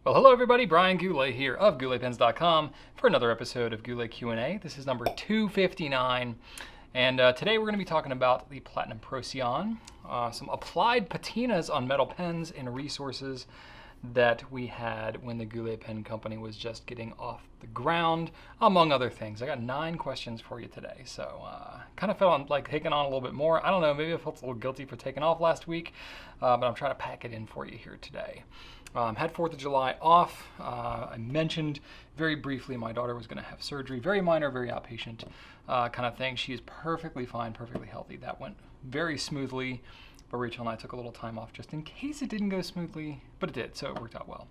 Well, hello everybody, Brian Goulet here of gouletpens.com for another episode of Goulet Q&A. This is number 259, and today we're going to be talking about the Platinum Procyon, some applied patinas on metal pens and resources that we had when the Goulet Pen Company was just getting off the ground, among other things. I got 9 questions for you today, so kind of felt like taking on a little bit more. I don't know, maybe I felt a little guilty for taking off last week, but I'm trying to pack it in for you here today. Had 4th of July off. I mentioned very briefly my daughter was going to have surgery, very minor, very outpatient kind of thing. She is perfectly fine, perfectly healthy. That went very smoothly, but Rachel and I took a little time off just in case it didn't go smoothly, but it did, so it worked out well.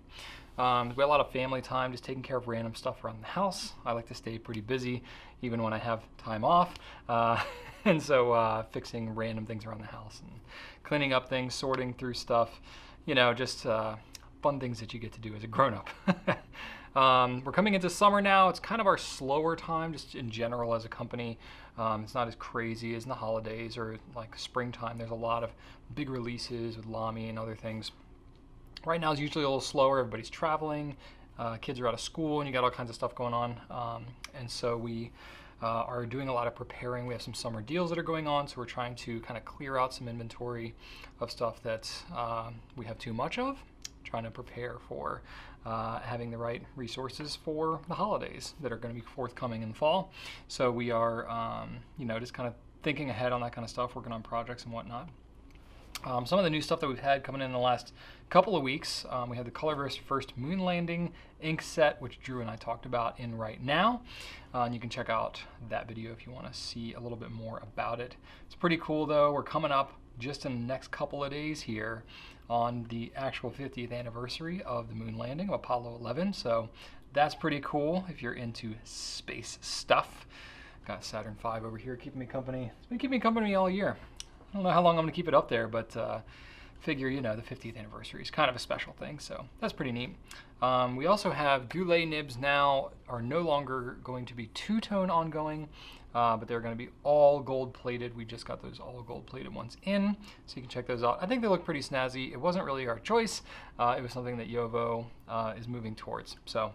We had a lot of family time, just taking care of random stuff around the house. I like to stay pretty busy even when I have time off, and so fixing random things around the house and cleaning up things, sorting through stuff, you know, just fun things that you get to do as a grown-up. We're coming into summer now. It's kind of our slower time just in general as a company. It's not as crazy as in the holidays or like springtime. There's a lot of big releases with Lamy and other things. Right now is usually a little slower. Everybody's traveling. Kids are out of school and you got all kinds of stuff going on. And so we are doing a lot of preparing. We have some summer deals that are going on, so we're trying to kind of clear out some inventory of stuff that we have too much of. Trying to prepare for having the right resources for the holidays that are going to be forthcoming in the fall. So we are, just kind of thinking ahead on that kind of stuff, working on projects and whatnot. Some of the new stuff that we've had coming in the last couple of weeks, we had the Colorverse First Moon Landing ink set, which Drew and I talked about in Right Now. And you can check out that video if you want to see a little bit more about it. It's pretty cool though. We're coming up just in the next couple of days here on the actual 50th anniversary of the moon landing of Apollo 11. So that's pretty cool if you're into space stuff. Got Saturn V over here keeping me company. It's been keeping me company all year. I don't know how long I'm gonna keep it up there, but figure, the 50th anniversary is kind of a special thing, so that's pretty neat. We also have Goulet nibs now are no longer going to be two-tone ongoing, but they're going to be all gold-plated. We just got those all gold-plated ones in, so you can check those out. I think they look pretty snazzy. It wasn't really our choice. It was something that Yovo is moving towards, so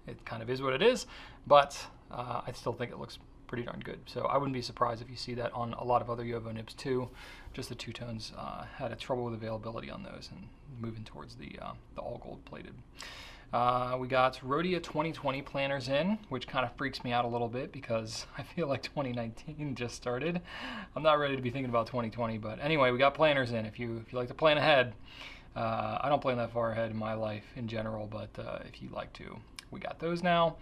it kind of is what it is, but I still think it looks pretty darn good. So I wouldn't be surprised if you see that on a lot of other Yovo nibs too. Just the two-tones had a trouble with availability on those and moving towards the all gold-plated. We got Rhodia 2020 planners in, which kind of freaks me out a little bit because I feel like 2019 just started. I'm not ready to be thinking about 2020, but anyway, we got planners in. If you like to plan ahead, I don't plan that far ahead in my life in general, but if you like to, we got those now.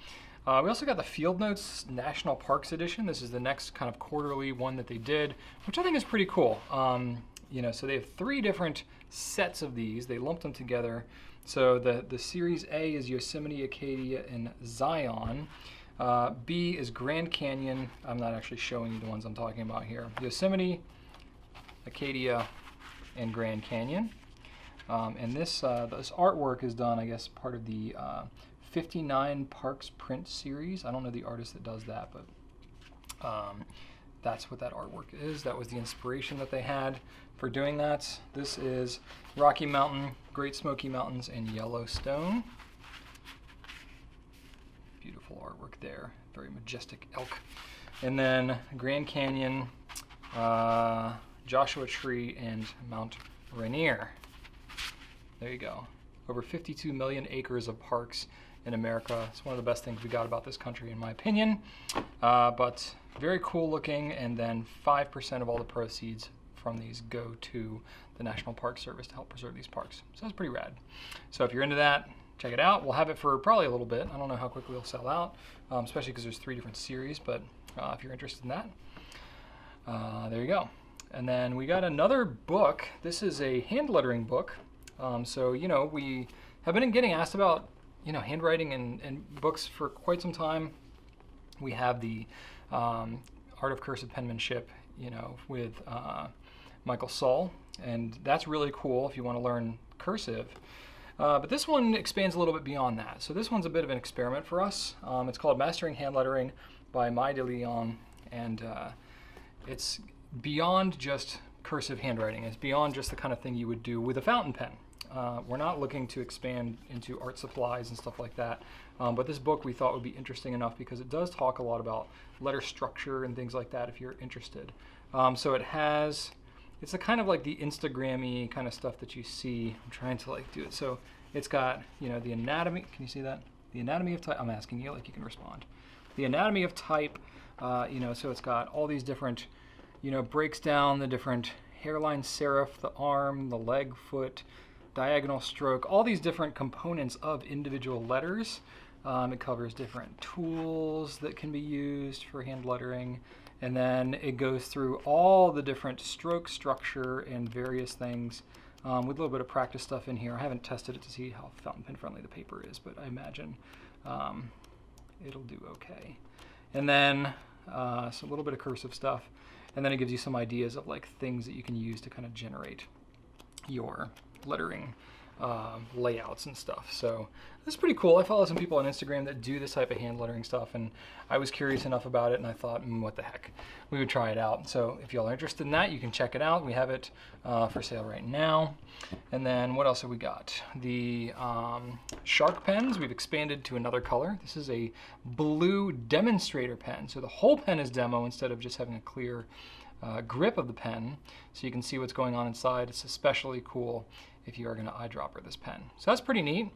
We also got the Field Notes National Parks Edition. This is the next kind of quarterly one that they did, which I think is pretty cool. So they have 3 different sets of these. They lumped them together. So the Series A is Yosemite, Acadia, and Zion. B is Grand Canyon. I'm not actually showing you the ones I'm talking about here. Yosemite, Acadia, and Grand Canyon. And this artwork is done, I guess, part of the 59 Parks print series. I don't know the artist that does that, but that's what that artwork is. That was the inspiration that they had for doing that. This is Rocky Mountain, Great Smoky Mountains, and Yellowstone. Beautiful artwork there. Very majestic elk. And then Grand Canyon, Joshua Tree, and Mount Rainier. There you go. Over 52 million acres of parks in America. It's one of the best things we got about this country, in my opinion. But very cool looking, and then 5% of all the proceeds from these go to the National Park Service to help preserve these parks. So that's pretty rad. So if you're into that, check it out. We'll have it for probably a little bit. I don't know how quickly it'll sell out, especially because there's 3 different series, but if you're interested in that, there you go. And then we got another book. This is a hand lettering book. So, we have been getting asked about, handwriting and books for quite some time. We have the Art of Cursive Penmanship, with Michael Saul, and that's really cool if you want to learn cursive. But this one expands a little bit beyond that. So this one's a bit of an experiment for us. It's called Mastering Hand Lettering by Mai de Leon, and it's beyond just cursive handwriting. It's beyond just the kind of thing you would do with a fountain pen. We're not looking to expand into art supplies and stuff like that, but this book we thought would be interesting enough because it does talk a lot about letter structure and things like that if you're interested. So it's a kind of like the Instagram-y kind of stuff that you see. I'm trying to like do it. So it's got, you know, the anatomy. Can you see that? The anatomy of type. I'm asking you, like you can respond. The anatomy of type, you know, so it's got all these different, you know, breaks down the different hairline serif, the arm, the leg, foot, diagonal stroke, all these different components of individual letters. It covers different tools that can be used for hand lettering. And then it goes through all the different stroke structure and various things with a little bit of practice stuff in here. I haven't tested it to see how fountain pen friendly the paper is, but I imagine it'll do okay. And then so a little bit of cursive stuff. And then it gives you some ideas of like things that you can use to kind of generate your lettering layouts and stuff. So this is pretty cool. I follow some people on Instagram that do this type of hand lettering stuff, and I was curious enough about it, and I thought, what the heck, we would try it out. So if y'all are interested in that, you can check it out. We have it for sale right now. And then what else have we got? The shark pens, we've expanded to another color. This is a blue demonstrator pen. So the whole pen is demo instead of just having a clear grip of the pen, so you can see what's going on inside. It's especially cool if you are going to eyedropper this pen. So that's pretty neat.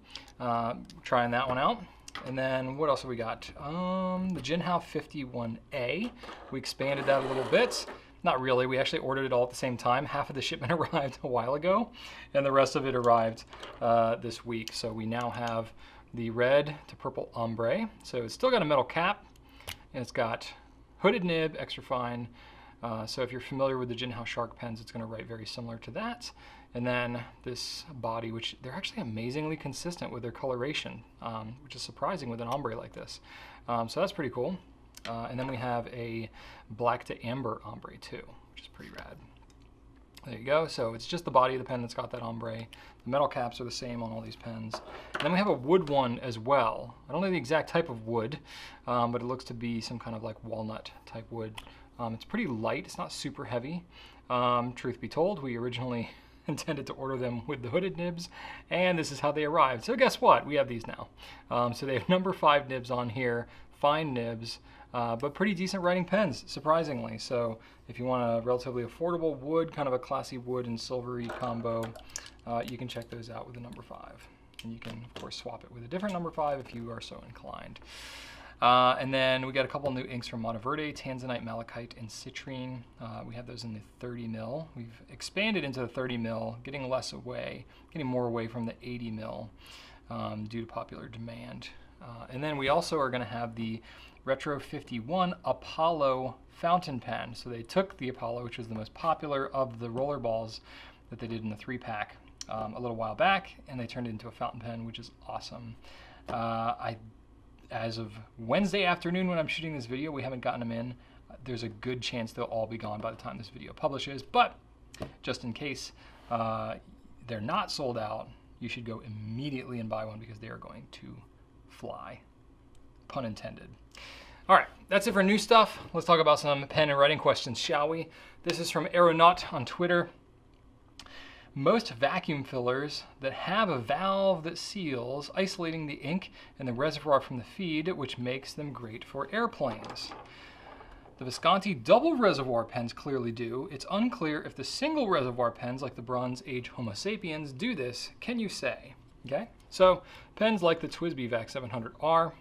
Trying that one out. And then what else have we got? The Jinhao 51A. We expanded that a little bit. Not really, we actually ordered it all at the same time. Half of the shipment arrived a while ago, and the rest of it arrived this week. So we now have the red to purple ombre. So it's still got a metal cap, and it's got hooded nib, extra fine. So if you're familiar with the Jinhao shark pens, it's going to write very similar to that. And then this body, which they're actually amazingly consistent with their coloration, which is surprising with an ombre like this. So that's pretty cool. And then we have a black to amber ombre too, which is pretty rad. There you go. So it's just the body of the pen that's got that ombre. The metal caps are the same on all these pens. And then we have a wood one as well. I don't know the exact type of wood, but it looks to be some kind of like walnut type wood. It's pretty light. It's not super heavy. Truth be told, we originally intended to order them with the hooded nibs, and this is how they arrived. So guess what? We have these now. So they have number 5 nibs on here, fine nibs, but pretty decent writing pens, surprisingly. So if you want a relatively affordable wood, kind of a classy wood and silvery combo, you can check those out with the number 5. And you can, of course, swap it with a different number 5 if you are so inclined. And then we got a couple new inks from Monteverde, Tanzanite, Malachite, and Citrine. We have those in the 30 mil. We've expanded into the 30 mil, getting more away from the 80 mil due to popular demand. And then we also are going to have the Retro 51 Apollo fountain pen. So they took the Apollo, which was the most popular of the roller balls that they did in the 3-pack a little while back, and they turned it into a fountain pen, which is awesome. As of Wednesday afternoon when I'm shooting this video, we haven't gotten them in. There's a good chance they'll all be gone by the time this video publishes, but just in case they're not sold out, you should go immediately and buy one because they are going to fly, pun intended. All right, that's it for new stuff. Let's talk about some pen and writing questions, shall we? This is from Aeronaut on Twitter. Most vacuum fillers that have a valve that seals, isolating the ink and the reservoir from the feed, which makes them great for airplanes. The Visconti double reservoir pens clearly do. It's unclear if the single reservoir pens like the Bronze Age Homo Sapiens do this. Can you say? Okay, so pens like the TWSBI VAC 700R,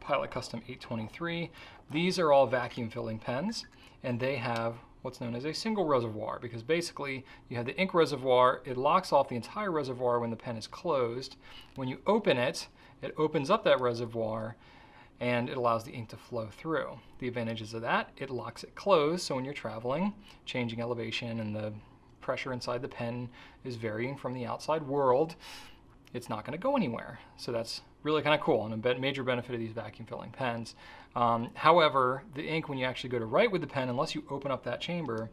Pilot Custom 823, these are all vacuum filling pens, and they have what's known as a single reservoir, because basically you have the ink reservoir, it locks off the entire reservoir when the pen is closed. When you open it, it opens up that reservoir and it allows the ink to flow through. The advantages of that, it locks it closed, so when you're traveling, changing elevation and the pressure inside the pen is varying from the outside world, it's not going to go anywhere. So that's really kind of cool and a major benefit of these vacuum filling pens. However, the ink, when you actually go to write with the pen, unless you open up that chamber,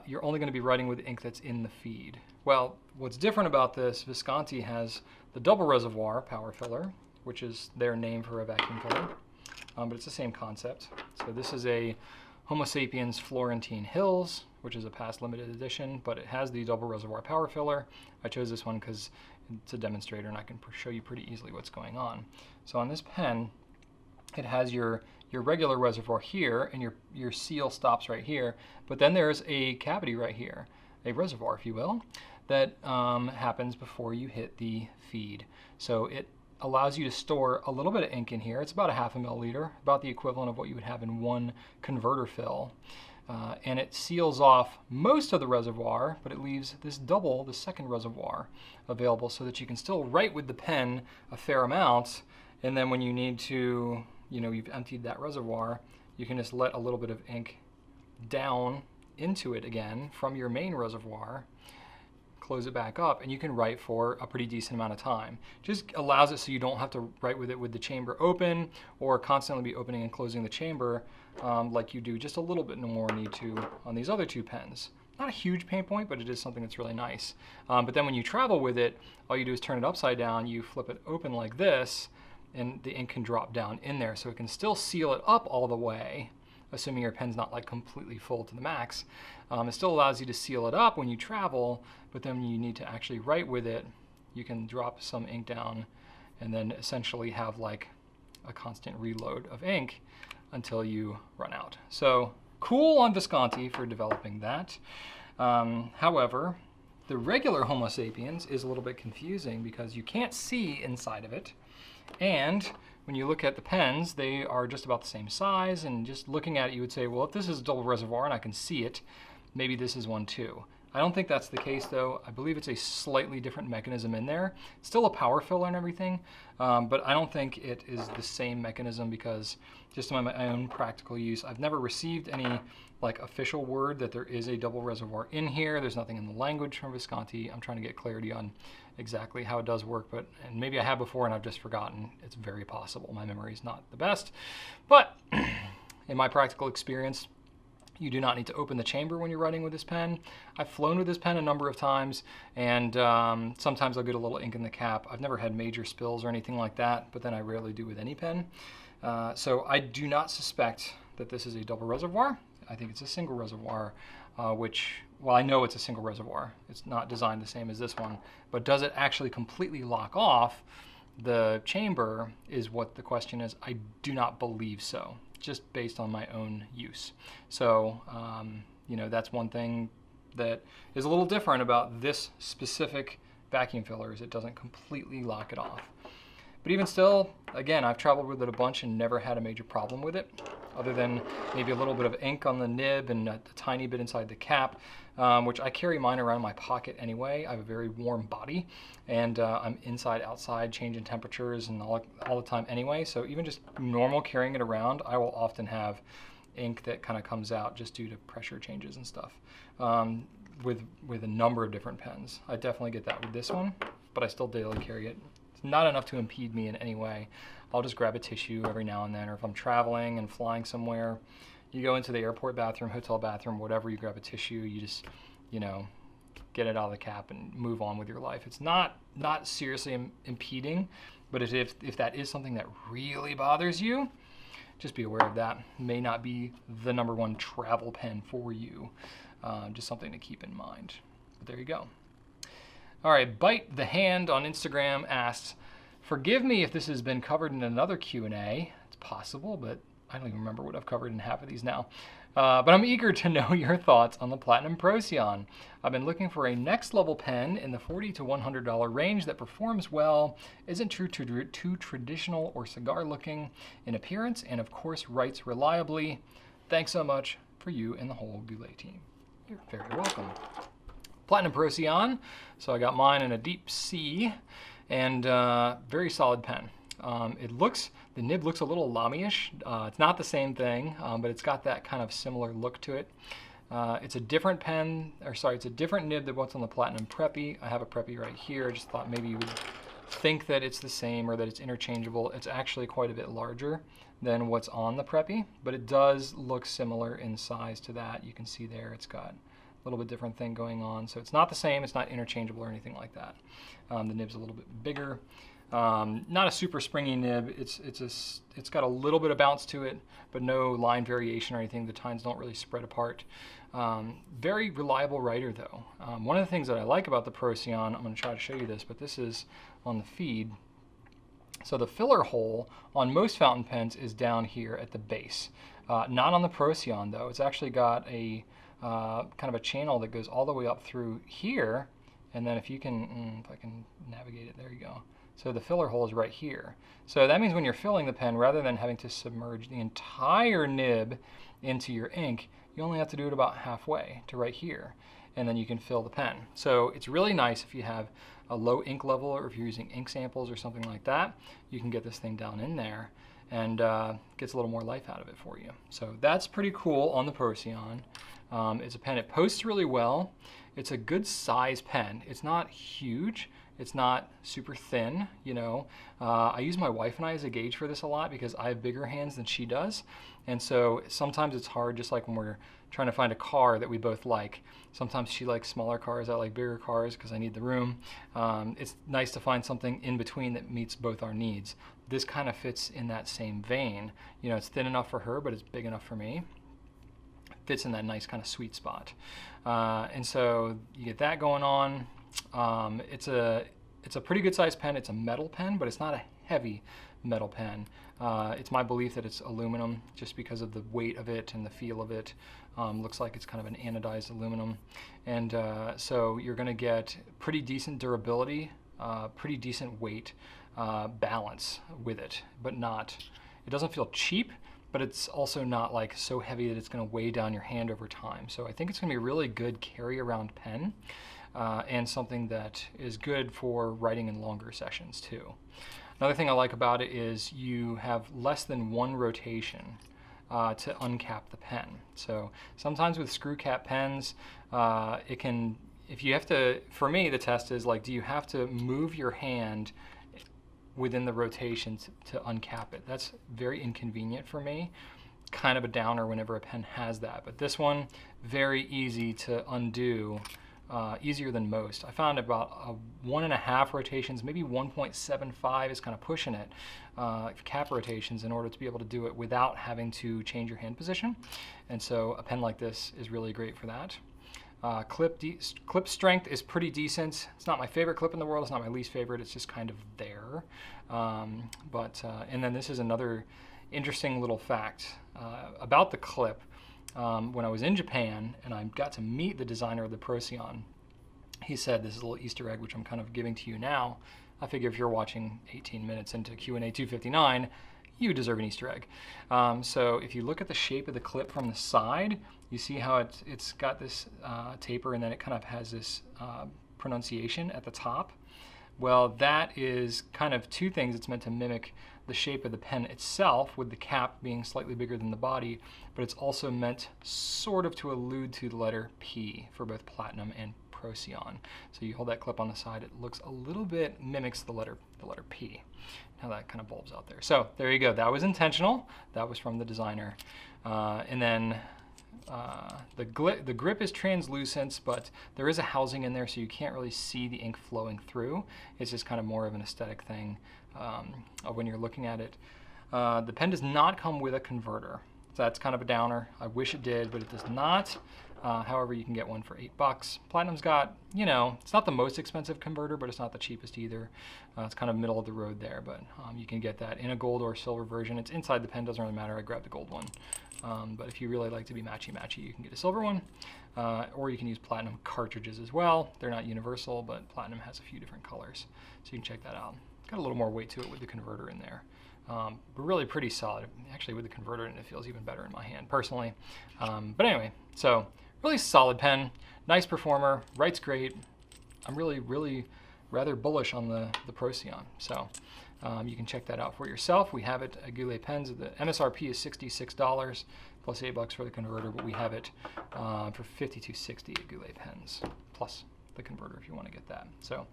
you're only going to be writing with ink that's in the feed. Well, what's different about this, Visconti has the double reservoir power filler, which is their name for a vacuum filler, but it's the same concept. So this is a Homo Sapiens Florentine Hills, which is a past limited edition, but it has the double reservoir power filler. I chose this one because it's a demonstrator and I can show you pretty easily what's going on. So on this pen, it has your regular reservoir here, and your seal stops right here, but then there's a cavity right here, a reservoir, if you will, that happens before you hit the feed. So it allows you to store a little bit of ink in here. It's about a half a milliliter, about the equivalent of what you would have in one converter fill. And it seals off most of the reservoir, but it leaves this the second reservoir available so that you can still write with the pen a fair amount. And then when you need to, you've emptied that reservoir, you can just let a little bit of ink down into it again from your main reservoir, close it back up, and you can write for a pretty decent amount of time. Just allows it so you don't have to write with it with the chamber open or constantly be opening and closing the chamber like you do just a little bit more need to on these other two pens. Not a huge pain point, but it is something that's really nice. But then when you travel with it, all you do is turn it upside down, you flip it open like this, and the ink can drop down in there, so it can still seal it up all the way, assuming your pen's not like completely full to the max. It still allows you to seal it up when you travel, but then when you need to actually write with it, you can drop some ink down and then essentially have like a constant reload of ink until you run out. So cool on Visconti for developing that. However, the regular Homo Sapiens is a little bit confusing because you can't see inside of it. And when you look at the pens, they are just about the same size, and just looking at it, you would say, well, if this is a double reservoir and I can see it, maybe this is one too. I don't think that's the case though. I believe it's a slightly different mechanism in there. Still a power filler and everything, but I don't think it is the same mechanism because just in my own practical use, I've never received any like official word that there is a double reservoir in here. There's nothing in the language from Visconti. I'm trying to get clarity on exactly how it does work, and maybe I have before and I've just forgotten. It's very possible. My memory is not the best, but in my practical experience, you do not need to open the chamber when you're writing with this pen. I've flown with this pen a number of times, and sometimes I'll get a little ink in the cap. I've never had major spills or anything like that, but then I rarely do with any pen. So I do not suspect that this is a double reservoir. I think it's a single reservoir, which, well, I know it's a single reservoir. It's not designed the same as this one, but does it actually completely lock off the chamber is what the question is. I do not believe so, just based on my own use. So, that's one thing that is a little different about this specific vacuum filler is it doesn't completely lock it off. But even still, again, I've traveled with it a bunch and never had a major problem with it, other than maybe a little bit of ink on the nib and a tiny bit inside the cap, which I carry mine around in my pocket anyway. I have a very warm body, and I'm inside, outside, changing temperatures and all the time anyway. So even just normal carrying it around, I will often have ink that kind of comes out just due to pressure changes and stuff. With a number of different pens. I definitely get that with this one, but I still daily carry it. It's not enough to impede me in any way. I'll just grab a tissue every now and then, or if I'm traveling and flying somewhere, you go into the airport bathroom, hotel bathroom, whatever, you grab a tissue, you just, get it out of the cap and move on with your life. It's not seriously impeding, but if that is something that really bothers you, just be aware of that. It may not be the #1 travel pen for you. Just something to keep in mind. But there you go. All right, Bite the Hand on Instagram asks, forgive me if this has been covered in another Q&A. It's possible, but I don't even remember what I've covered in half of these now. But I'm eager to know your thoughts on the Platinum Procyon. I've been looking for a next level pen in the $40 to $100 range that performs well, isn't too traditional or cigar looking in appearance, and of course writes reliably. Thanks so much for you and the whole Goulet team. You're very welcome. Platinum Procyon, so I got mine in a deep C, and very solid pen. The nib looks a little lamy-ish. It's not the same thing, but it's got that kind of similar look to it. It's a different it's a different nib than what's on the Platinum Preppy. I have a Preppy right here. I just thought maybe you would think that it's the same or that it's interchangeable. It's actually quite a bit larger than what's on the Preppy, but it does look similar in size to that. You can see there it's got little bit different thing going on. So it's not the same, it's not interchangeable or anything like that. The nib's a little bit bigger. Not a super springy nib. It's got a little bit of bounce to it, but no line variation or anything. The tines don't really spread apart. Very reliable writer though. One of the things that I like about the Procyon, I'm going to try to show you this, but this is on the feed. So the filler hole on most fountain pens is down here at the base. Not on the Procyon though. It's actually got a kind of a channel that goes all the way up through here. And then if you can, if I can navigate it, there you go. So the filler hole is right here. So that means when you're filling the pen, rather than having to submerge the entire nib into your ink, you only have to do it about halfway to right here. And then you can fill the pen. So it's really nice if you have a low ink level, or if you're using ink samples or something like that, you can get this thing down in there and gets a little more life out of it for you. So that's pretty cool on the Procyon. It's a pen, it posts really well. It's a good size pen. It's not huge. It's not super thin, you know. I use my wife and I as a gauge for this a lot because I have bigger hands than she does. And so sometimes it's hard, just like when we're trying to find a car that we both like. Sometimes she likes smaller cars, I like bigger cars because I need the room. It's nice to find something in between that meets both our needs. This kind of fits in that same vein. You know, it's thin enough for her, but it's big enough for me. Fits in that nice kind of sweet spot. And so you get that going on. It's a pretty good sized pen. It's a metal pen, but it's not a heavy metal pen. It's my belief that it's aluminum just because of the weight of it and the feel of it. Looks like it's kind of an anodized aluminum. And so you're gonna get pretty decent durability, pretty decent weight balance with it, but it doesn't feel cheap, but it's also not like so heavy that it's gonna weigh down your hand over time. So I think it's gonna be a really good carry around pen. And something that is good for writing in longer sessions too. Another thing I like about it is you have less than one rotation to uncap the pen. So sometimes with screw cap pens, it can, if you have to, for me the test is like, do you have to move your hand within the rotation to uncap it? That's very inconvenient for me. Kind of a downer whenever a pen has that, but this one, very easy to undo. Easier than most. I found about 1.5 rotations, maybe 1.75 is kind of pushing it, cap rotations, in order to be able to do it without having to change your hand position. And so a pen like this is really great for that. Clip strength is pretty decent. It's not my favorite clip in the world. It's not my least favorite. It's just kind of there. And then this is another interesting little fact about the clip. When I was in Japan and I got to meet the designer of the Procyon, he said, this is a little Easter egg, which I'm kind of giving to you now. I figure if you're watching 18 minutes into Q&A 259, you deserve an Easter egg. So if you look at the shape of the clip from the side, you see how it's got this taper, and then it kind of has this pronunciation at the top. Well, that is kind of two things. It's meant to mimic the shape of the pen itself, with the cap being slightly bigger than the body, but it's also meant sort of to allude to the letter P for both Platinum and Procyon. So you hold that clip on the side, it looks a little bit, mimics the letter P. How that kind of bulbs out there. So there you go, that was intentional. That was from the designer. And then the grip is translucent, but there is a housing in there, so you can't really see the ink flowing through. It's just kind of more of an aesthetic thing when you're looking at it. The pen does not come with a converter. So that's kind of a downer. I wish it did, but it does not. However, you can get one for $8. Platinum's got, you know, it's not the most expensive converter, but it's not the cheapest either. It's kind of middle of the road there, but you can get that in a gold or silver version. It's inside the pen, doesn't really matter. I grabbed the gold one. But if you really like to be matchy-matchy, you can get a silver one. Or you can use Platinum cartridges as well. They're not universal, but Platinum has a few different colors. So you can check that out. It's got a little more weight to it with the converter in there. But really pretty solid. Actually, with the converter in it, feels even better in my hand, personally. But anyway, so really solid pen, nice performer, writes great. I'm really rather bullish on the Procyon. So you can check that out for yourself. We have it at Goulet Pens. The MSRP is $66 plus $8 for the converter, but we have it for $52.60 at Goulet Pens plus the converter if you want to get that. So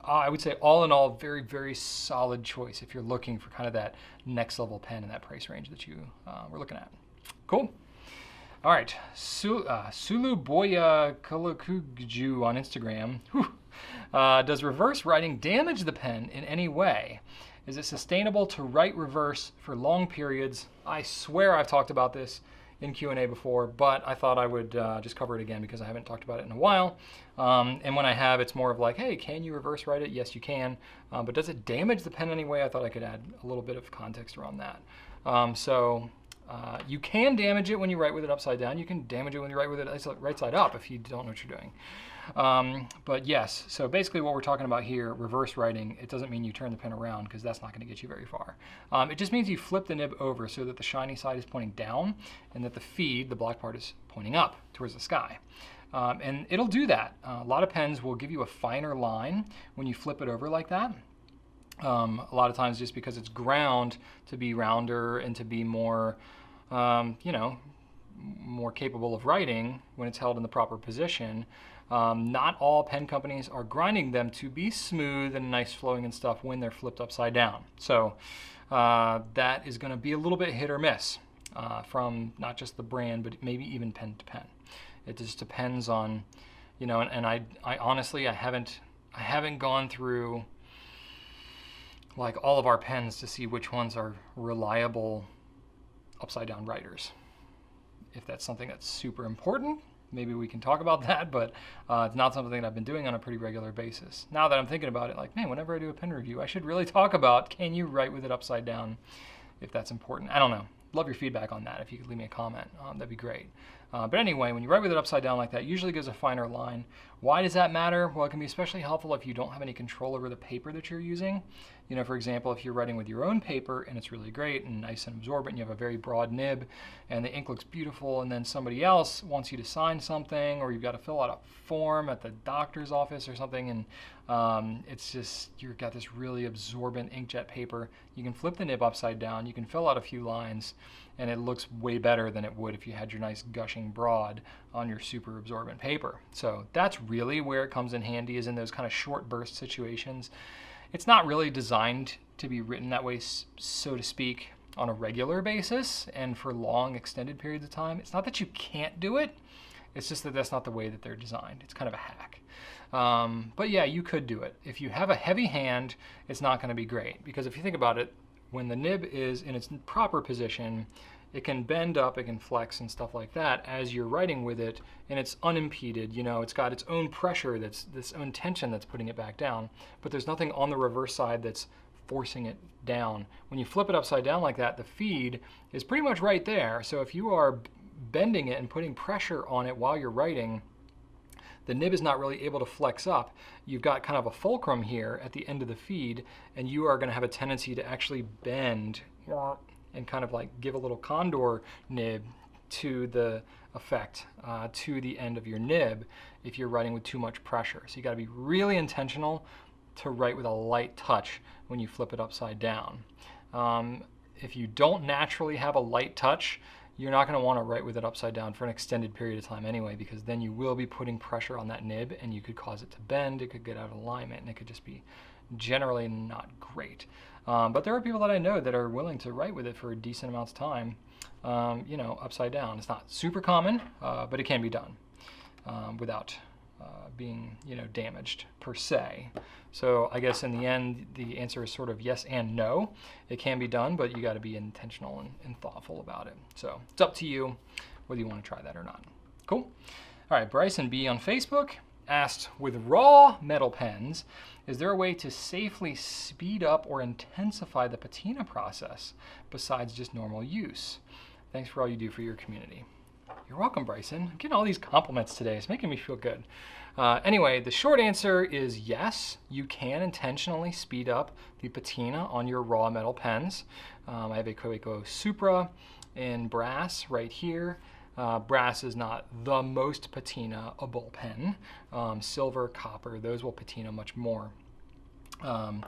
I would say all in all, very solid choice if you're looking for kind of that next level pen in that price range that you were looking at. Cool. All right, suluboyayolculugu on Instagram. Does reverse writing damage the pen in any way? Is it sustainable to write reverse for long periods? I swear I've talked about this in Q&A before, but I thought I would just cover it again because I haven't talked about it in a while. And when I have, it's more of like, hey, can you reverse write it? Yes, you can. But does it damage the pen anyway? I thought I could add a little bit of context around that. You can damage it when you write with it upside down. You can damage it when you write with it right side up if you don't know what you're doing. But yes, so basically what we're talking about here, reverse writing, it doesn't mean you turn the pen around because that's not going to get you very far. It just means you flip the nib over so that the shiny side is pointing down and that the feed, the black part, is pointing up towards the sky. And it'll do that. A lot of pens will give you a finer line when you flip it over like that. A lot of times just because it's ground to be rounder and to be more, more capable of writing when it's held in the proper position. Not all pen companies are grinding them to be smooth and nice flowing and stuff when they're flipped upside down. So that is going to be a little bit hit or miss from not just the brand, but maybe even pen to pen. It just depends on, and I honestly, I haven't gone through like all of our pens to see which ones are reliable upside down writers. If that's something that's super important, maybe we can talk about that, but it's not something that I've been doing on a pretty regular basis. Now that I'm thinking about it, like, man, whenever I do a pen review, I should really talk about, can you write with it upside down, if that's important. I don't know. Love your feedback on that. If you could leave me a comment, that'd be great. But anyway, when you write with it upside down like that, usually gives a finer line. Why does that matter? Well, it can be especially helpful if you don't have any control over the paper that you're using. For example, if you're writing with your own paper and it's really great and nice and absorbent, and you have a very broad nib and the ink looks beautiful, and then somebody else wants you to sign something, or you've got to fill out a form at the doctor's office or something, and it's just, you've got this really absorbent inkjet paper. You can flip the nib upside down, you can fill out a few lines, and it looks way better than it would if you had your nice gushing broad on your super absorbent paper. So that's really where it comes in handy, is in those kind of short burst situations. It's not really designed to be written that way, so to speak, on a regular basis and for long extended periods of time. It's not that you can't do it, it's just that that's not the way that they're designed. It's kind of a hack. But yeah, you could do it. If you have a heavy hand, it's not going to be great, because if you think about it, when the nib is in its proper position, it can bend up, it can flex and stuff like that as you're writing with it, and it's unimpeded. It's got its own pressure, that's this own tension that's putting it back down, but there's nothing on the reverse side that's forcing it down. When you flip it upside down like that, the feed is pretty much right there. So if you are bending it and putting pressure on it while you're writing, the nib is not really able to flex up. You've got kind of a fulcrum here at the end of the feed, and you are going to have a tendency to actually bend and kind of like give a little condor nib to the effect, to the end of your nib if you're writing with too much pressure. So you got to be really intentional to write with a light touch when you flip it upside down. If you don't naturally have a light touch, you're not going to want to write with it upside down for an extended period of time anyway, because then you will be putting pressure on that nib and you could cause it to bend, it could get out of alignment, and it could just be generally not great. But there are people that I know that are willing to write with it for a decent amount of time, upside down. It's not super common, but it can be done without being, damaged per se. So I guess in the end, the answer is sort of yes and no. It can be done, but you got to be intentional and thoughtful about it. So it's up to you whether you want to try that or not. Cool. All right, Bryson B on Facebook asked, with raw metal pens, is there a way to safely speed up or intensify the patina process besides just normal use? Thanks for all you do for your community. You're welcome, Bryson. I'm getting all these compliments today. It's making me feel good. Anyway, the short answer is yes, you can intentionally speed up the patina on your raw metal pens. I have a Coeco Supra in brass right here. Brass is not the most patina-able pen. Silver, copper, those will patina much more. But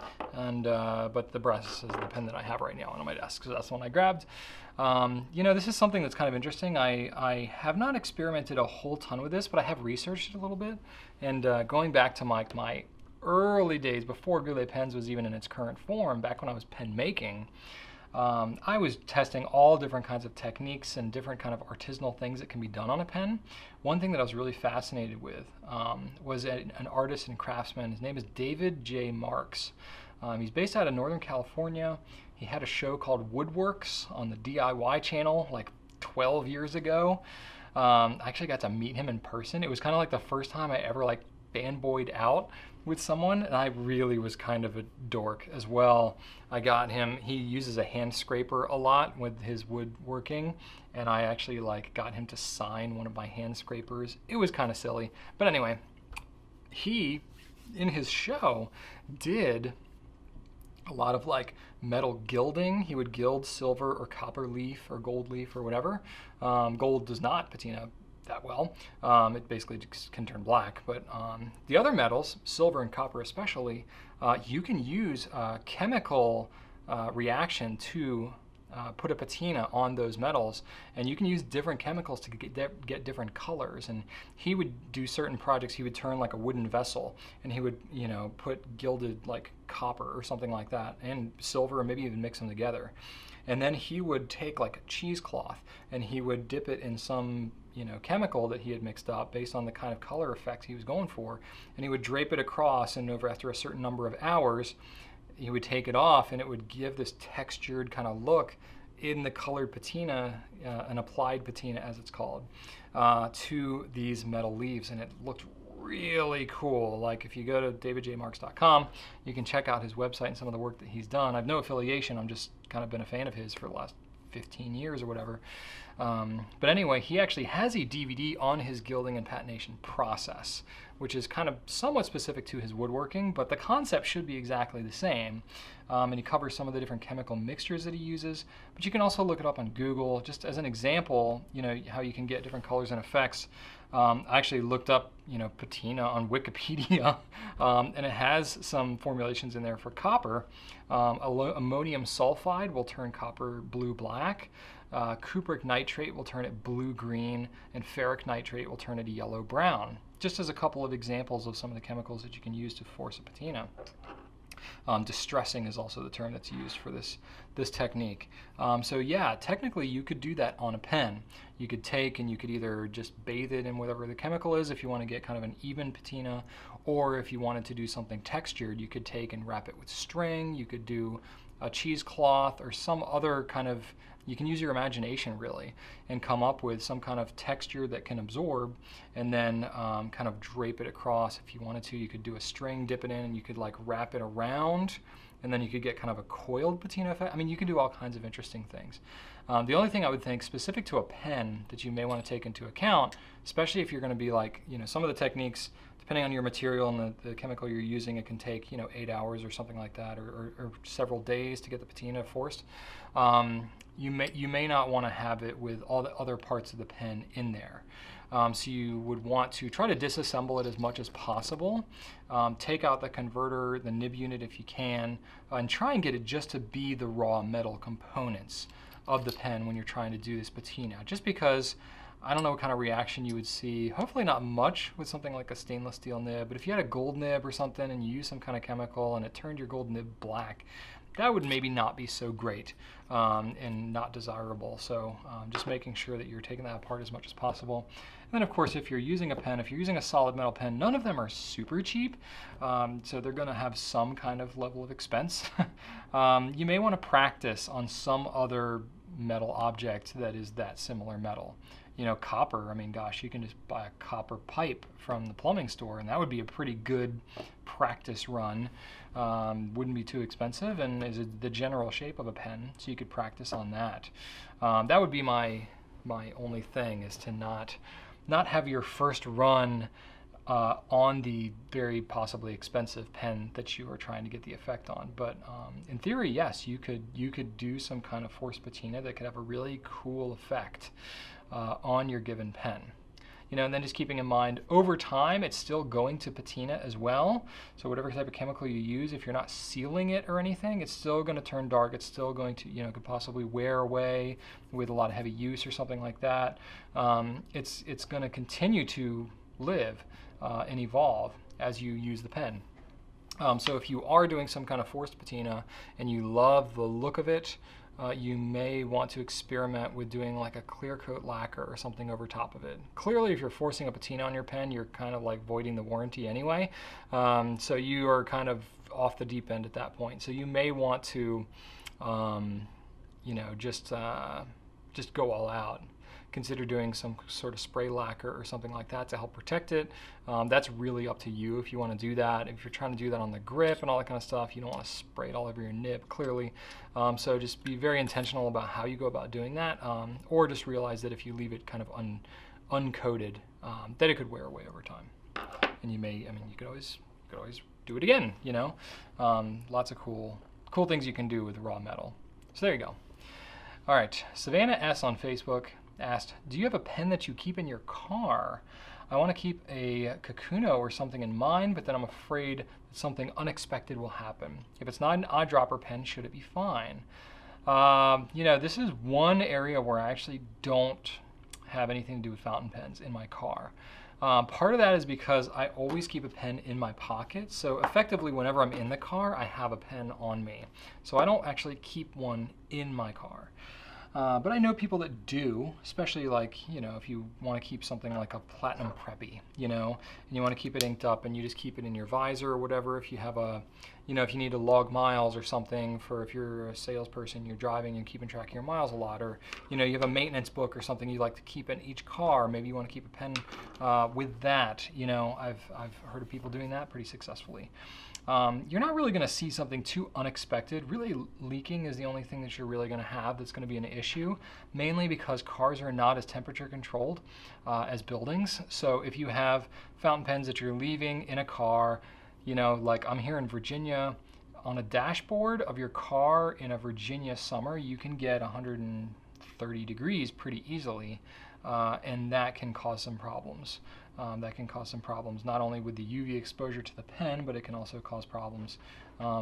the brass is the pen that I have right now on my desk, so that's the one I grabbed. This is something that's kind of interesting. I have not experimented a whole ton with this, but I have researched it a little bit. And going back to my early days, before Goulet Pens was even in its current form, back when I was pen making, I was testing all different kinds of techniques and different kind of artisanal things that can be done on a pen. One thing that I was really fascinated with was an artist and craftsman. His name is David J. Marks. He's based out of Northern California. He had a show called Woodworks on the DIY channel like 12 years ago. I actually got to meet him in person. It was kind of like the first time I ever like fanboyed out with someone, and I really was kind of a dork as well. I got him, he uses a hand scraper a lot with his woodworking, and I actually like got him to sign one of my hand scrapers. It was kind of silly, but anyway, he in his show did a lot of like metal gilding. He would gild silver or copper leaf or gold leaf or whatever. Gold does not patina that well. It basically just can turn black. But the other metals, silver and copper especially, you can use chemical reaction to put a patina on those metals, and you can use different chemicals to get different colors. And he would do certain projects. He would turn like a wooden vessel, and he would, you know, put gilded like copper or something like that, and silver, or maybe even mix them together. And then he would take like a cheesecloth, and he would dip it in some, you know, chemical that he had mixed up based on the kind of color effects he was going for, and he would drape it across, and after a certain number of hours, he would take it off, and it would give this textured kind of look in the colored patina, an applied patina as it's called, to these metal leaves, and it looked really cool. Like if you go to davidjmarks.com, you can check out his website and some of the work that he's done. I've no affiliation, I'm just kind of been a fan of his for the last 15 years or whatever. But anyway, he actually has a DVD on his gilding and patination process, which is kind of somewhat specific to his woodworking, but the concept should be exactly the same. And he covers some of the different chemical mixtures that he uses, but you can also look it up on Google, just as an example, you know, how you can get different colors and effects. I actually looked up, you know, patina on Wikipedia, and it has some formulations in there for copper. Ammonium sulfide will turn copper blue-black. Cupric nitrate will turn it blue-green, and ferric nitrate will turn it yellow-brown. Just as a couple of examples of some of the chemicals that you can use to force a patina. Distressing is also the term that's used for this technique. So yeah, technically you could do that on a pen. You could take and you could either just bathe it in whatever the chemical is if you want to get kind of an even patina, or if you wanted to do something textured, you could take and wrap it with string. You could do a cheesecloth or some other kind of, you can use your imagination really and come up with some kind of texture that can absorb, and then kind of drape it across. If you wanted to, you could do a string, dip it in, and you could like wrap it around, and then you could get kind of a coiled patina effect. I mean, you can do all kinds of interesting things. The only thing I would think specific to a pen that you may want to take into account, especially if you're going to be like, you know, some of the techniques, depending on your material and the chemical you're using, it can take, you know, 8 hours or something like that, or several days to get the patina forced. You may not want to have it with all the other parts of the pen in there. So you would want to try to disassemble it as much as possible. Take out the converter, the nib unit if you can, and try and get it just to be the raw metal components of the pen when you're trying to do this patina. Just because I don't know what kind of reaction you would see. Hopefully not much with something like a stainless steel nib, but if you had a gold nib or something and you use some kind of chemical and it turned your gold nib black, that would maybe not be so great and not desirable. So just making sure that you're taking that apart as much as possible. And then of course, if you're using a pen, if you're using a solid metal pen, none of them are super cheap. So they're gonna have some kind of level of expense. You may wanna practice on some other metal object that is that similar metal. You know, copper, I mean, gosh, you can just buy a copper pipe from the plumbing store, and that would be a pretty good practice run. Wouldn't be too expensive, and is the general shape of a pen, so you could practice on that. That would be my only thing, is to not have your first run on the very possibly expensive pen that you are trying to get the effect on. But in theory, yes, you could do some kind of forced patina that could have a really cool effect on your given pen. You know, and then just keeping in mind, over time, it's still going to patina as well. So whatever type of chemical you use, if you're not sealing it or anything, it's still going to turn dark. It's still going to, you know, could possibly wear away with a lot of heavy use or something like that. It's going to continue to live and evolve as you use the pen. So if you are doing some kind of forced patina and you love the look of it, you may want to experiment with doing like a clear coat lacquer or something over top of it. Clearly, if you're forcing a patina on your pen, you're kind of like voiding the warranty anyway. So you are kind of off the deep end at that point. So you may want to, you know, just go all out. Consider doing some sort of spray lacquer or something like that to help protect it. That's really up to you if you want to do that. If you're trying to do that on the grip and all that kind of stuff, you don't want to spray it all over your nib, clearly. So just be very intentional about how you go about doing that, or just realize that if you leave it kind of uncoated, that it could wear away over time. And you may, I mean, you could always do it again, you know? Lots of cool things you can do with raw metal. So there you go. All right, Savannah S on Facebook asked, do you have a pen that you keep in your car? I want to keep a Kakuno or something in mind, but then I'm afraid that something unexpected will happen. If it's not an eyedropper pen, should it be fine? You know, this is one area where I actually don't have anything to do with fountain pens in my car. Part of that is because I always keep a pen in my pocket, so effectively whenever I'm in the car, I have a pen on me. So I don't actually keep one in my car. But I know people that do, especially like, you know, if you want to keep something like a Platinum Preppy, you know, and you want to keep it inked up and you just keep it in your visor or whatever. If you have a, you know, if you need to log miles or something for if you're a salesperson, you're driving and keeping track of your miles a lot, or, you know, you have a maintenance book or something you like to keep in each car. Maybe you want to keep a pen with that. You know, I've heard of people doing that pretty successfully. You're not really going to see something too unexpected. Really, leaking is the only thing that you're really going to have that's going to be an issue, mainly because cars are not as temperature controlled as buildings. So if you have fountain pens that you're leaving in a car, you know, like I'm here in Virginia, on a dashboard of your car in a Virginia summer, you can get 130 degrees pretty easily, and that can cause some problems. Not only with the UV exposure to the pen, but it can also cause problems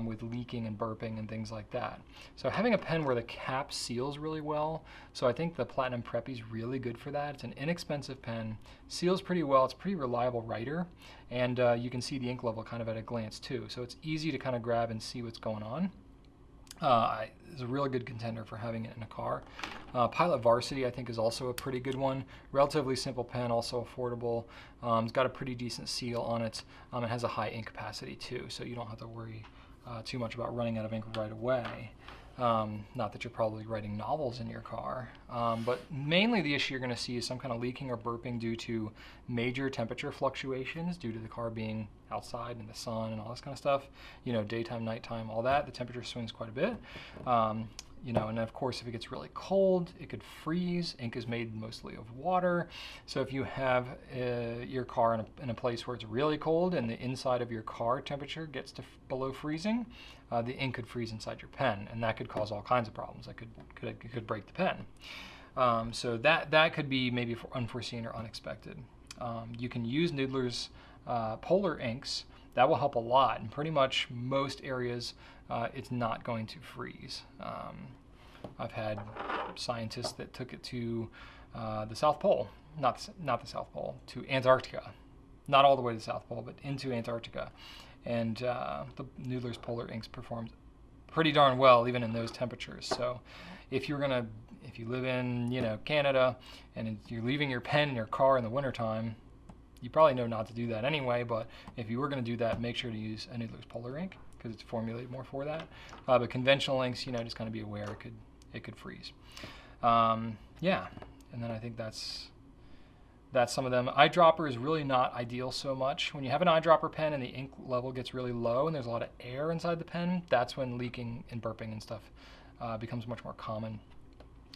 with leaking and burping and things like that. So having a pen where the cap seals really well, so I think the Platinum Preppy is really good for that. It's an inexpensive pen, seals pretty well, it's a pretty reliable writer, and you can see the ink level kind of at a glance too. So it's easy to kind of grab and see what's going on. Is a really good contender for having it in a car. Pilot Varsity, I think, is also a pretty good one. Relatively simple pen, also affordable. It's got a pretty decent seal on it. It has a high ink capacity too, so you don't have to worry too much about running out of ink right away. Not that you're probably writing novels in your car, but mainly the issue you're going to see is some kind of leaking or burping due to major temperature fluctuations due to the car being outside in the sun and all this kind of stuff. You know, daytime, nighttime, all that. The temperature swings quite a bit. You know, and of course, if it gets really cold, it could freeze. Ink is made mostly of water. So if you have your car in a place where it's really cold and the inside of your car temperature gets to below freezing, the ink could freeze inside your pen, and that could cause all kinds of problems. That could break the pen. So that could be maybe unforeseen or unexpected. You can use Noodler's polar inks. That will help a lot. In pretty much most areas, it's not going to freeze. I've had scientists that took it to the South Pole, not the South Pole, to Antarctica. Not all the way to the South Pole, but into Antarctica. And the Noodler's polar inks performed pretty darn well, even in those temperatures. So if you live in, you know, Canada, and you're leaving your pen in your car in the wintertime, you probably know not to do that anyway, but if you were going to do that, make sure to use a Noodler's polar ink because it's formulated more for that. But conventional inks, you know, just kind of be aware it could freeze. Yeah, and then I think that's some of them. Eyedropper is really not ideal so much. When you have an eyedropper pen and the ink level gets really low and there's a lot of air inside the pen, that's when leaking and burping and stuff becomes much more common.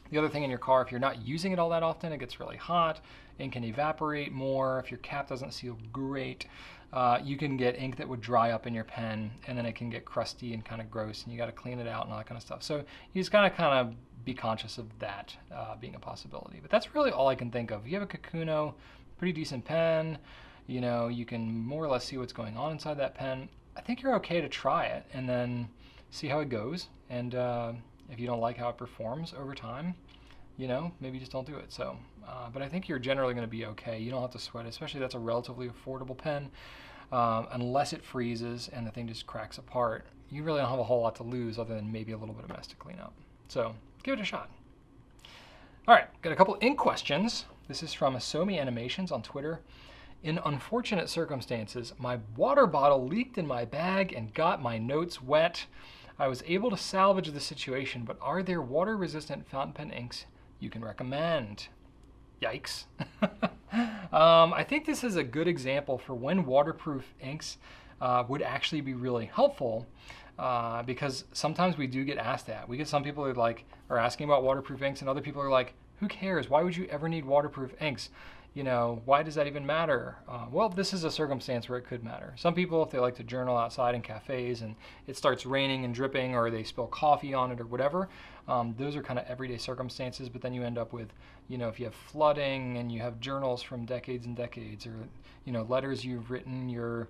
The other thing in your car, if you're not using it all that often, it gets really hot, ink can evaporate more. If your cap doesn't seal great, you can get ink that would dry up in your pen, and then it can get crusty and kind of gross, and you got to clean it out and all that kind of stuff. So you just gotta kind of be conscious of that being a possibility. But that's really all I can think of. You have a Kakuno, pretty decent pen, you know, you can more or less see what's going on inside that pen. I think you're okay to try it and then see how it goes. And if you don't like how it performs over time, you know, maybe just don't do it. So, but I think you're generally going to be okay. You don't have to sweat it, especially that's a relatively affordable pen. Unless it freezes and the thing just cracks apart, you really don't have a whole lot to lose other than maybe a little bit of mess to clean up. So give it a shot. All right, got a couple ink questions. This is from Asomi Animations on Twitter. In unfortunate circumstances, my water bottle leaked in my bag and got my notes wet. I was able to salvage the situation, but are there water-resistant fountain pen inks you can recommend? Yikes. I think this is a good example for when waterproof inks would actually be really helpful, because sometimes we do get asked that. We get some people who are asking about waterproof inks, and other people are like, who cares? Why would you ever need waterproof inks? You know, why does that even matter? Well, this is a circumstance where it could matter. Some people, if they like to journal outside in cafes and it starts raining and dripping, or they spill coffee on it or whatever, those are kind of everyday circumstances. But then you end up with, you know, if you have flooding and you have journals from decades and decades, or, you know, letters you've written your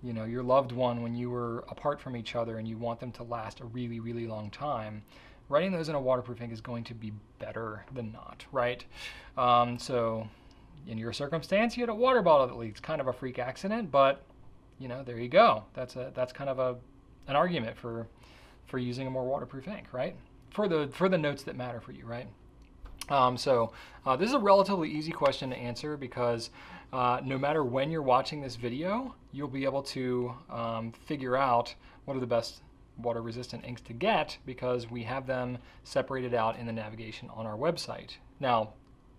loved one when you were apart from each other and you want them to last a really, really long time, writing those in a waterproof ink is going to be better than not, right? So in your circumstance, you had a water bottle that leaks, kind of a freak accident, but you know, there you go. That's kind of an argument for using a more waterproof ink, right? For the notes that matter for you, right? So this is a relatively easy question to answer, because no matter when you're watching this video, you'll be able to figure out what are the best water-resistant inks to get, because we have them separated out in the navigation on our website. Now,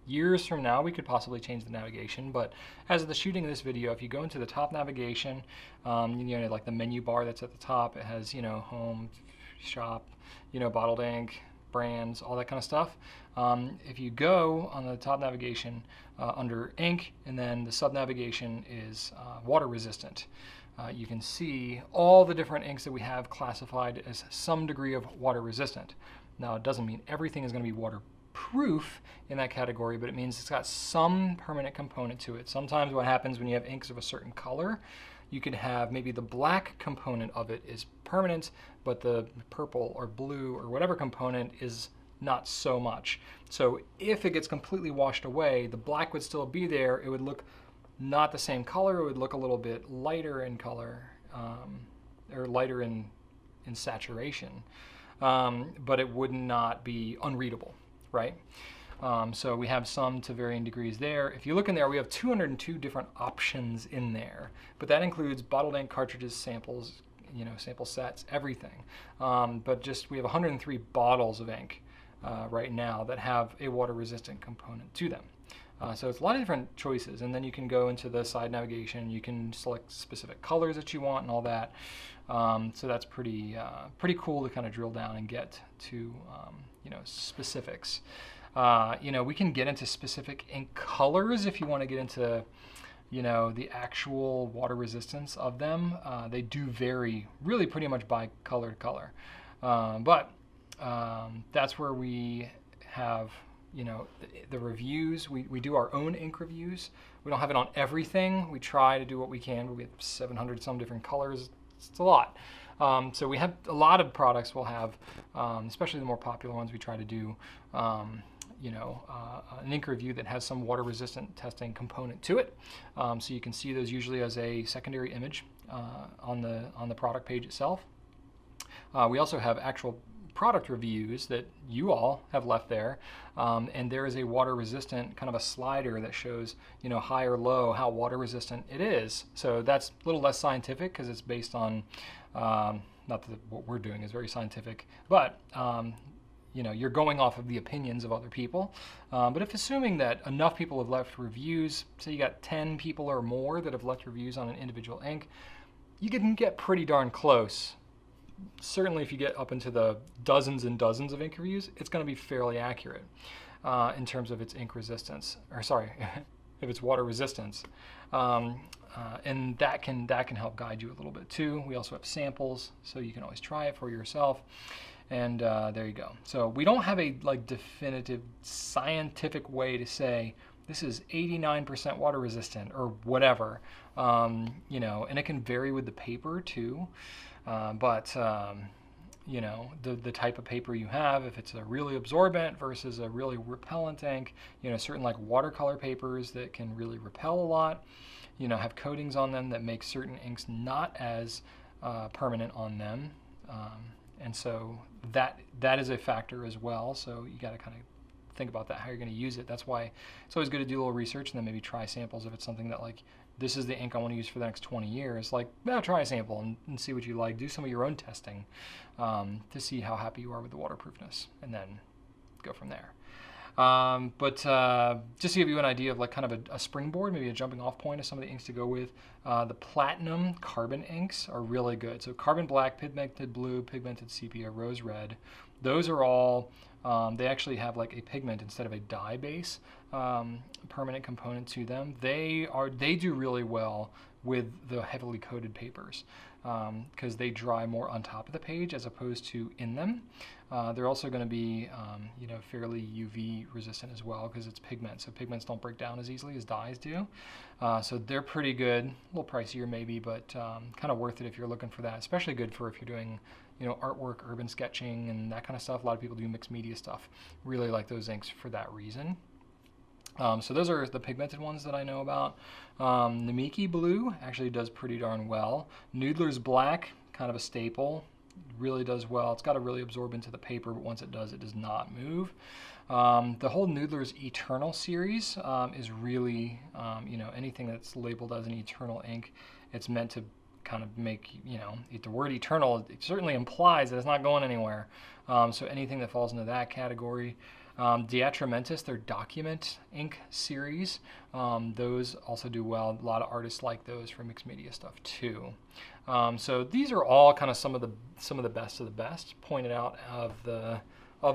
years from now, we could possibly change the navigation, but as of the shooting of this video, if you go into the top navigation, you know, like the menu bar that's at the top, it has, you know, home, shop, you know, bottled ink, brands, all that kind of stuff. If you go on the top navigation under ink, and then the sub-navigation is water resistant, you can see all the different inks that we have classified as some degree of water resistant. Now, it doesn't mean everything is going to be waterproof in that category, but it means it's got some permanent component to it. Sometimes what happens when you have inks of a certain color, you can have maybe the black component of it is permanent, but the purple or blue or whatever component is not so much. So if it gets completely washed away, the black would still be there. It would look not the same color. It would look a little bit lighter in color, or lighter in saturation, but it would not be unreadable, right? So we have some to varying degrees there. If you look in there, we have 202 different options in there, but that includes bottled ink, cartridges, samples, you know, sample sets, everything. But just we have 103 bottles of ink right now that have a water-resistant component to them. So it's a lot of different choices, and then you can go into the side navigation. You can select specific colors that you want and all that. So that's pretty cool to kind of drill down and get to you know, specifics. You know, we can get into specific ink colors if you want to get into, you know, the actual water resistance of them. They do vary really pretty much by color to color. But that's where we have, you know, the reviews. We do our own ink reviews. We don't have it on everything. We try to do what we can, but we have 700 some different colors. It's a lot. So we have a lot of products we'll have, especially the more popular ones we try to do, you know, an ink review that has some water resistant testing component to it. So you can see those usually as a secondary image on the product page itself. We also have actual product reviews that you all have left there, and there is a water resistant kind of a slider that shows, you know, high or low, how water resistant it is. So that's a little less scientific because it's based on, not that what we're doing is very scientific, but you know, you're going off of the opinions of other people. But if assuming that enough people have left reviews, say you got 10 people or more that have left reviews on an individual ink, you can get pretty darn close. Certainly if you get up into the dozens and dozens of ink reviews, it's going to be fairly accurate in terms of its ink resistance, or sorry, if it's water resistance. And that can help guide you a little bit too. We also have samples, so you can always try it for yourself. And there you go. So we don't have a definitive scientific way to say this is 89% water resistant or whatever, you know, and it can vary with the paper too. But you know, the type of paper you have, if it's a really absorbent versus a really repellent ink, you know, certain like watercolor papers that can really repel a lot, you know, have coatings on them that make certain inks not as permanent on them. And And so that is a factor as well. So you got to kind of think about that, how you're going to use it. That's why it's always good to do a little research and then maybe try samples if it's something that like, this is the ink I want to use for the next 20 years. Like, try a sample and see what you like. Do some of your own testing to see how happy you are with the waterproofness, and then go from there. Just to give you an idea of like kind of a springboard, maybe a jumping off point of some of the inks to go with, the Platinum carbon inks are really good. So carbon black, pigmented blue, pigmented sepia, rose red, those are all, they actually have like a pigment instead of a dye base permanent component to them. They do really well with the heavily coated papers because they dry more on top of the page as opposed to in them. They're also going to be fairly UV resistant as well because it's pigment, so pigments don't break down as easily as dyes do. So they're pretty good, a little pricier maybe, but kind of worth it if you're looking for that, especially good for if you're doing artwork, urban sketching, and that kind of stuff. A lot of people do mixed media stuff. Really like those inks for that reason. So those are the pigmented ones that I know about. Namiki Blue actually does pretty darn well. Noodler's Black, kind of a staple, really does well. It's got to really absorb into the paper, but once it does not move. The whole Noodler's Eternal series is really, anything that's labeled as an eternal ink, it's meant to kind of make, the word eternal, it certainly implies that it's not going anywhere. So anything that falls into that category. Diatramentis, their Document ink series, those also do well. A lot of artists like those for mixed media stuff too. So these are all kind of some of the best of the best pointed out of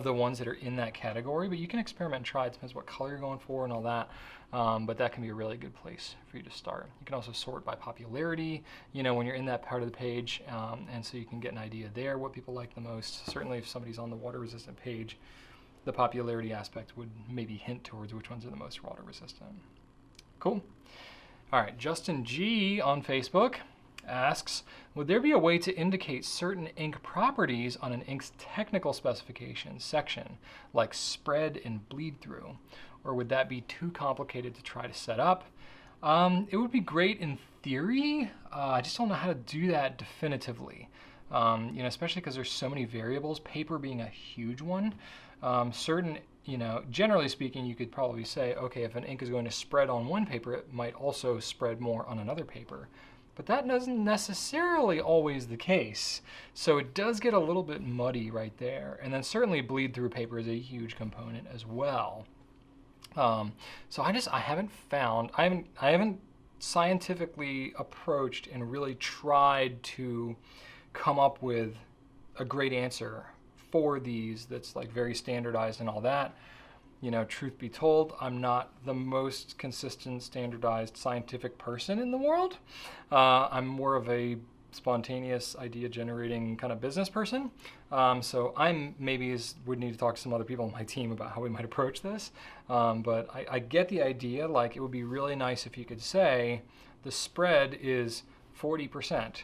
the ones that are in that category. But you can experiment and try. It depends what color you're going for and all that. But that can be a really good place for you to start. You can also sort by popularity, when you're in that part of the page, and so you can get an idea there what people like the most. Certainly if somebody's on the water resistant page, the popularity aspect would maybe hint towards which ones are the most water resistant. Cool. All right, Justin G on Facebook asks, would there be a way to indicate certain ink properties on an ink's technical specifications section, like spread and bleed through? Or would that be too complicated to try to set up? It would be great in theory. I just don't know how to do that definitively. Especially because there's so many variables, paper being a huge one. Generally speaking, you could probably say, okay, if an ink is going to spread on one paper, it might also spread more on another paper. But that doesn't necessarily always the case. So it does get a little bit muddy right there. And then certainly bleed through paper is a huge component as well. So I haven't scientifically approached and really tried to come up with a great answer for these that's like very standardized and all that. Truth be told, I'm not the most consistent, standardized scientific person in the world. I'm more of a spontaneous idea generating kind of business person. So would need to talk to some other people on my team about how we might approach this. But I get the idea. Like, it would be really nice if you could say the spread is 40%.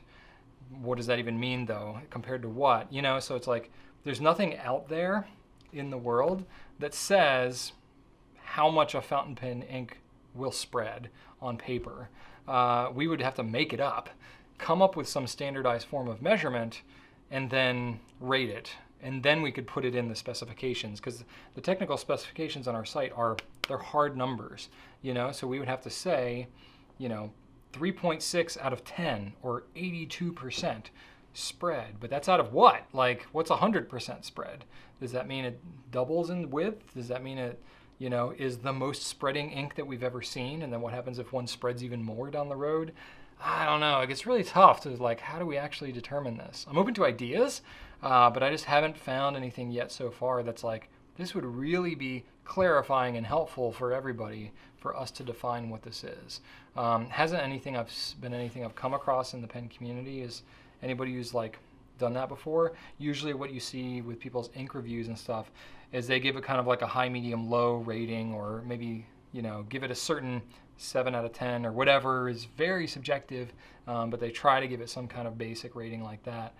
What does that even mean though? Compared to what? So it's like, there's nothing out there in the world that says how much a fountain pen ink will spread on paper. We would have to make it up, come up with some standardized form of measurement, and then rate it. And then we could put it in the specifications, because the technical specifications on our site they're hard numbers, so we would have to say, 3.6 out of 10 or 82% spread. But that's out of what? Like, what's 100% spread? Does that mean it doubles in width? Does that mean it, is the most spreading ink that we've ever seen? And then what happens if one spreads even more down the road? I don't know. It gets really tough to, like, how do we actually determine this? I'm open to ideas, but I just haven't found anything yet so far that's like, this would really be clarifying and helpful for everybody for us to define what this is. Hasn't anything I've come across in the pen community is anybody who's like done that before. Usually what you see with people's ink reviews and stuff is they give it kind of like a high, medium, low rating, or maybe, give it a certain 7 out of 10 or whatever is very subjective, but they try to give it some kind of basic rating like that.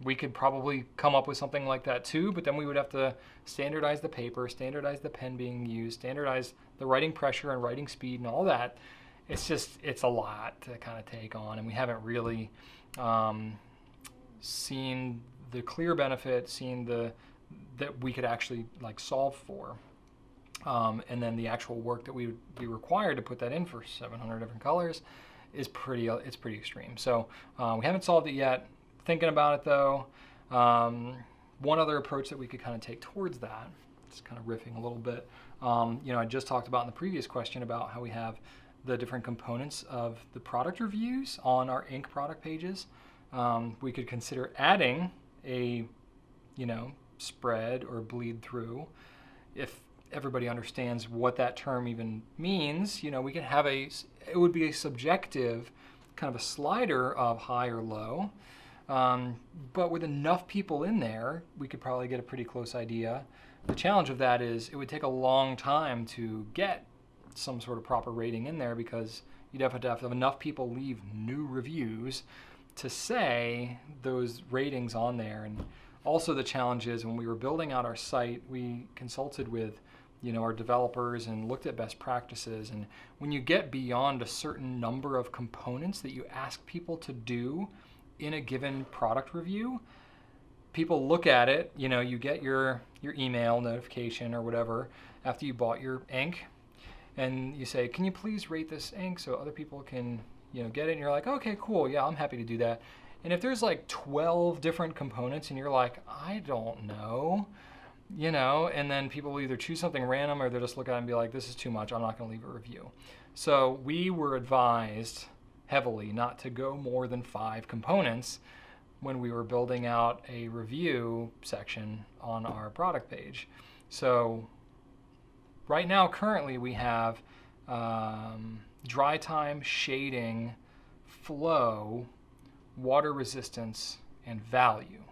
We could probably come up with something like that too, but then we would have to standardize the paper, standardize the pen being used, standardize the writing pressure and writing speed and all that. It's a lot to kind of take on, and we haven't really seen the clear benefit, seeing that we could actually like solve for. And then the actual work that we would be required to put that in for 700 different colors is pretty extreme. So we haven't solved it yet. Thinking about it though. One other approach that we could kind of take towards that, just kind of riffing a little bit. I just talked about in the previous question about how we have the different components of the product reviews on our ink product pages. We could consider adding a, spread or bleed through. If everybody understands what that term even means, we could have it would be a subjective kind of a slider of high or low. But with enough people in there, we could probably get a pretty close idea. The challenge of that is it would take a long time to get some sort of proper rating in there, because you'd have to have enough people leave new reviews to say those ratings on there. And also the challenge is when we were building out our site, we consulted with our developers and looked at best practices. And when you get beyond a certain number of components that you ask people to do in a given product review, people look at it, you get your email notification or whatever after you bought your ink, and you say, can you please rate this ink so other people can get it? And you're like, okay, cool, yeah, I'm happy to do that. And if there's like 12 different components and you're like, I don't know, and then people will either choose something random or they'll just look at it and be like, this is too much, I'm not going to leave a review. So we were advised heavily not to go more than 5 components when we were building out a review section on our product page. So right now, currently, we have dry time, shading, flow, water resistance, and value.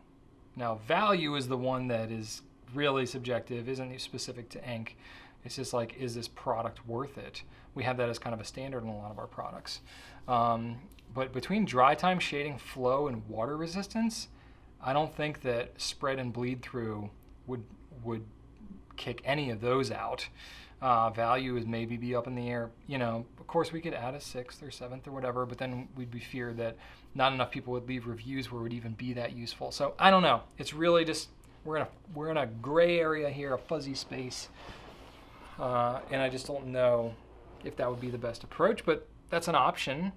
Now, value is the one that is really subjective, isn't specific to ink. It's just like, is this product worth it? We have that as kind of a standard in a lot of our products. But between dry time, shading, flow, and water resistance, I don't think that spread and bleed through would kick any of those out. Value is maybe be up in the air. Of course we could add a 6th or 7th or whatever, but then we'd be feared that not enough people would leave reviews where it would even be that useful. So I don't know. It's really just, we're in a gray area here, a fuzzy space. And I just don't know if that would be the best approach, but that's an option,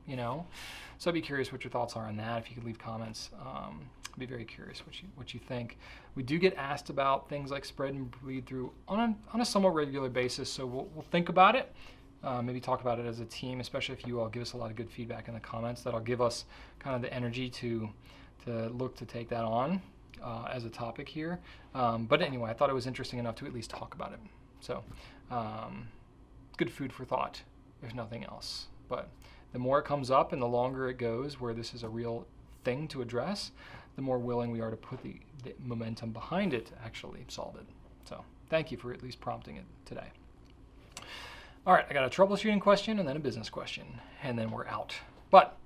So I'd be curious what your thoughts are on that. If you could leave comments, I'd be very curious what you think. We do get asked about things like spread and bleed through on a somewhat regular basis, so we'll think about it. Maybe talk about it as a team, especially if you all give us a lot of good feedback in the comments. That'll give us kind of the energy to look to take that on as a topic here. But anyway, I thought it was interesting enough to at least talk about it. So good food for thought, if nothing else. But the more it comes up and the longer it goes where this is a real thing to address, the more willing we are to put the momentum behind it to actually solve it. So thank you for at least prompting it today. All right, I got a troubleshooting question and then a business question, and then we're out. But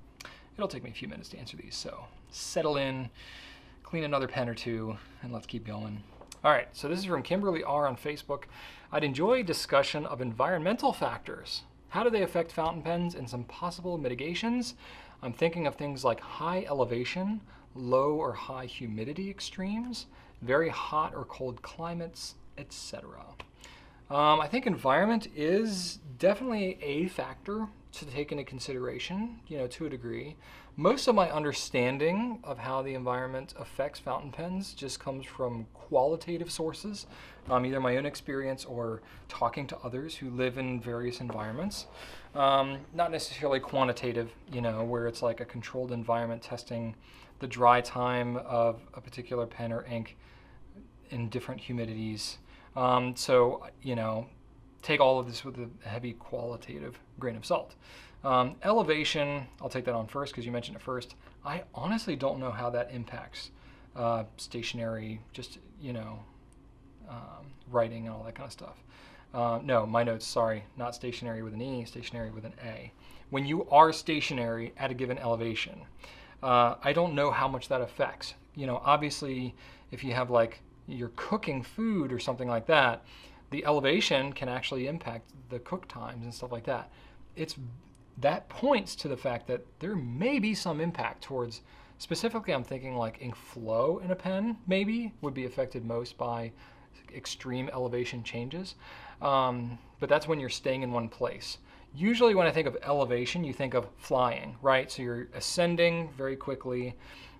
it'll take me a few minutes to answer these, so settle in, clean another pen or two, and let's keep going. All right, so this is from Kimberly R on Facebook. I'd enjoy discussion of environmental factors. How do they affect fountain pens and some possible mitigations? I'm thinking of things like high elevation, low or high humidity extremes, very hot or cold climates, etc. I think environment is definitely a factor to take into consideration, to a degree. Most of my understanding of how the environment affects fountain pens just comes from qualitative sources, either my own experience or talking to others who live in various environments. Not necessarily quantitative, where it's like a controlled environment testing the dry time of a particular pen or ink in different humidities. So, take all of this with a heavy qualitative grain of salt. Elevation, I'll take that on first because you mentioned it first. I honestly don't know how that impacts stationary, just, writing and all that kind of stuff. No, my notes, sorry, not stationary with an E, stationary with an A. When you are stationary at a given elevation, I don't know how much that affects. Obviously, if you have you're cooking food or something like that, the elevation can actually impact the cook times and stuff like that. That points to the fact that there may be some impact towards Specifically, I'm thinking like ink flow in a pen maybe would be affected most by extreme elevation changes. But that's when you're staying in one place. Usually when I think of elevation, you think of flying, right? So you're ascending very quickly.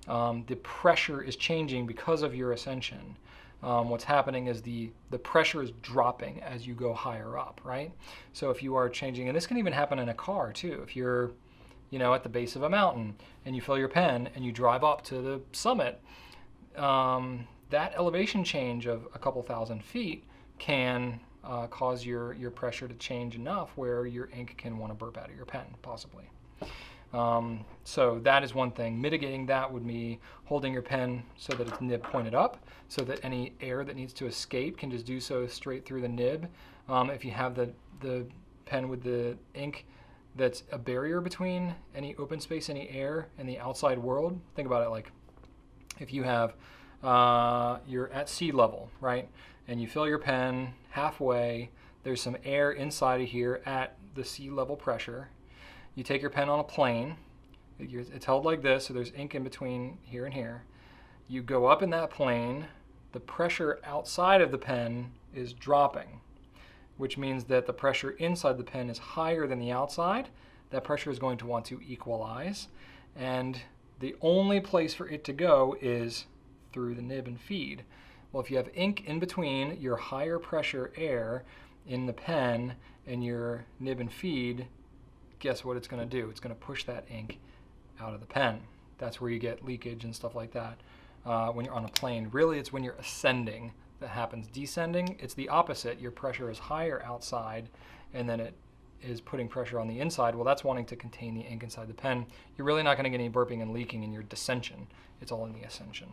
The pressure is changing because of your ascension. What's happening is the pressure is dropping as you go higher up, right? So if you are changing, and this can even happen in a car too, if you're at the base of a mountain and you fill your pen and you drive up to the summit, that elevation change of a couple thousand feet can cause your pressure to change enough where your ink can want to burp out of your pen, possibly. So that is one thing. Mitigating that would be holding your pen so that its nib pointed up, so that any air that needs to escape can just do so straight through the nib. If you have the pen with the ink that's a barrier between any open space, any air, and the outside world, think about it like if you have, you're at sea level, right? And you fill your pen halfway, there's some air inside of here at the sea level pressure. You take your pen on a plane, it's held like this, so there's ink in between here and here. You go up in that plane, the pressure outside of the pen is dropping, which means that the pressure inside the pen is higher than the outside. That pressure is going to want to equalize, and the only place for it to go is through the nib and feed. Well, if you have ink in between your higher pressure air in the pen and your nib and feed, guess what it's going to do? It's going to push that ink out of the pen. That's where you get leakage and stuff like that when you're on a plane. Really, it's when you're ascending that happens. Descending, it's the opposite. Your pressure is higher outside, and then it is putting pressure on the inside. Well, that's wanting to contain the ink inside the pen. You're really not going to get any burping and leaking in your descension. It's all in the ascension.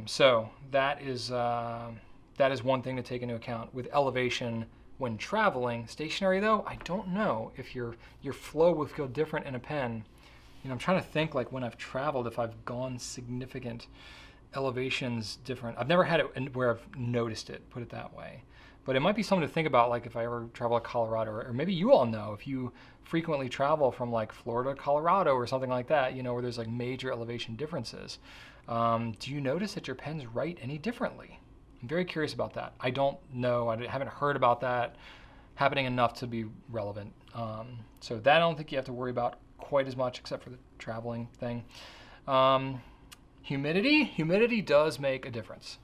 So that is one thing to take into account with elevation when traveling. Stationary though, I don't know if your flow will feel different in a pen. I'm trying to think like when I've traveled, if I've gone significant elevations different. I've never had it where I've noticed it, put it that way. But it might be something to think about, like if I ever travel to Colorado, or maybe you all know, if you frequently travel from like Florida to Colorado or something like that, where there's like major elevation differences. Do you notice that your pens write any differently? I'm very curious about that. I don't know. I haven't heard about that happening enough to be relevant. So that I don't think you have to worry about quite as much, except for the traveling thing. Humidity does make a difference.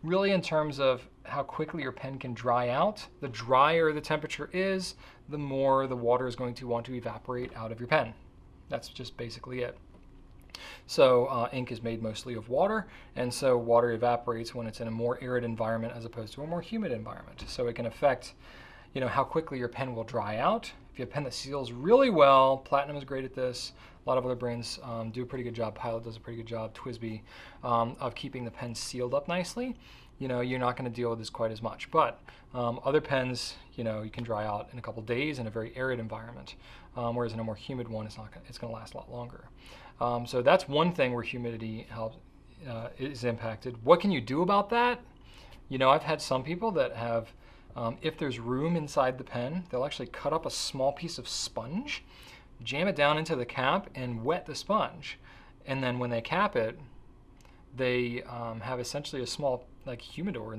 Really in terms of how quickly your pen can dry out. The drier the temperature is, the more the water is going to want to evaporate out of your pen. That's just basically it. So ink is made mostly of water, and so water evaporates when it's in a more arid environment as opposed to a more humid environment. So it can affect how quickly your pen will dry out. If you have a pen that seals really well, Platinum is great at this. A lot of other brands do a pretty good job. Pilot does a pretty good job, TWSBI, of keeping the pen sealed up nicely. You're not going to deal with this quite as much. But other pens, you can dry out in a couple days in a very arid environment, whereas in a more humid one, it's going to last a lot longer. So that's one thing where humidity is impacted. What can you do about that? I've had some people that have, if there's room inside the pen, they'll actually cut up a small piece of sponge, jam it down into the cap, and wet the sponge. And then when they cap it, they have essentially a small humidor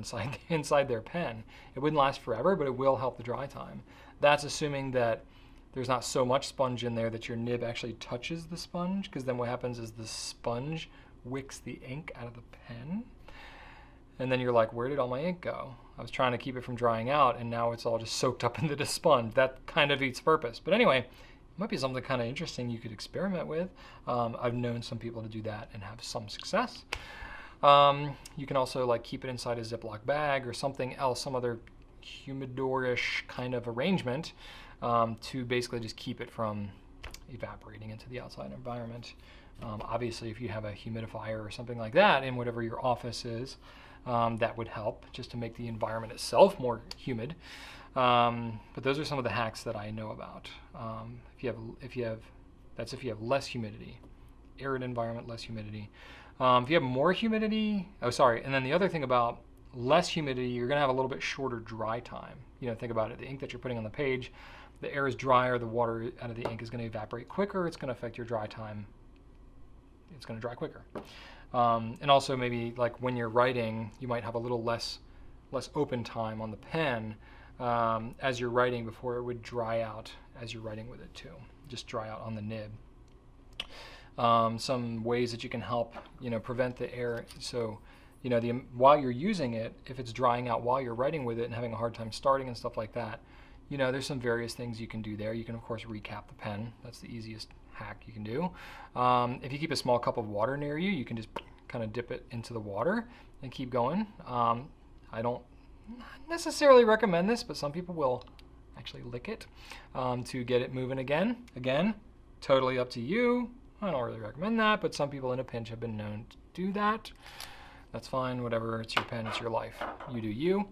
inside their pen. It wouldn't last forever, but it will help the dry time. That's assuming that there's not so much sponge in there that your nib actually touches the sponge, because then what happens is the sponge wicks the ink out of the pen. And then you're like, where did all my ink go? I was trying to keep it from drying out, and now it's all just soaked up into the sponge. That kind of defeats purpose. But anyway, it might be something kind of interesting you could experiment with. I've known some people to do that and have some success. You can also keep it inside a Ziploc bag or something else, some other humidor-ish kind of arrangement to basically just keep it from evaporating into the outside environment. Obviously, if you have a humidifier or something like that in whatever your office is, that would help just to make the environment itself more humid. But those are some of the hacks that I know about. If you have less humidity, arid environment, less humidity. If you have more humidity, and then the other thing about less humidity, you're going to have a little bit shorter dry time. Think about it. The ink that you're putting on the page, the air is drier, the water out of the ink is going to evaporate quicker. It's going to affect your dry time it's going to dry quicker. And also maybe like when you're writing, you might have a little less open time on the pen as you're writing before it would dry out as you're writing with it too. Just dry out on the nib. Some ways that you can help, prevent the air. So, while you're using it, if it's drying out while you're writing with it and having a hard time starting and stuff like that, there's some various things you can do there. You can, of course, recap the pen. That's the easiest hack you can do. If you keep a small cup of water near you, you can just kind of dip it into the water and keep going. I don't necessarily recommend this, but some people will actually lick it to get it moving again. Again, totally up to you. I don't really recommend that, but some people in a pinch have been known to do that. That's fine, whatever, it's your pen, it's your life. You do you.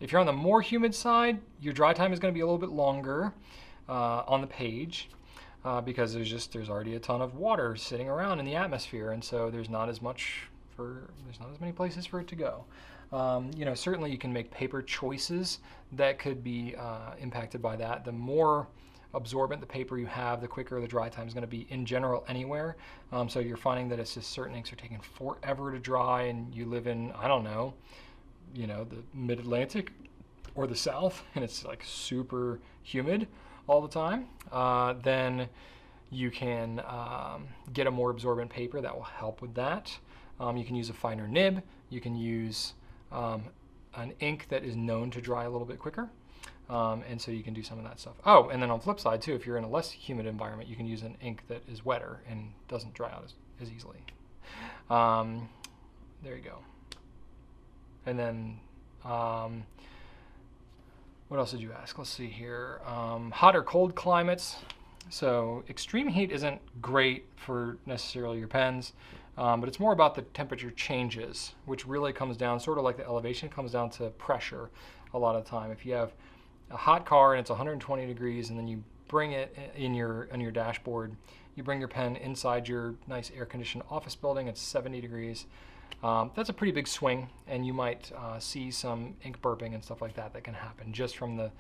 If you're on the more humid side, your dry time is going to be a little bit longer on the page because there's already a ton of water sitting around in the atmosphere, and so there's not as many places for it to go. Certainly you can make paper choices that could be impacted by that. The more absorbent the paper you have, the quicker the dry time is going to be in general anywhere. So you're finding that it's just certain inks are taking forever to dry, and you live in, I don't know, the mid-Atlantic or the South, and it's like super humid all the time, then you can get a more absorbent paper that will help with that. You can use a finer nib. You can use an ink that is known to dry a little bit quicker. And so you can do some of that stuff. Oh, and then on the flip side too, if you're in a less humid environment, you can use an ink that is wetter and doesn't dry out as easily. There you go. And then, what else did you ask? Let's see here. Hot or cold climates. So extreme heat isn't great for necessarily your pens, but it's more about the temperature changes, which really comes down, sort of like the elevation, comes down to pressure a lot of the time. If you have a hot car and it's 120 degrees, and then you bring it on your dashboard, you bring your pen inside your nice air-conditioned office building, it's 70 degrees. That's a pretty big swing, and you might see some ink burping and stuff like that can happen just from the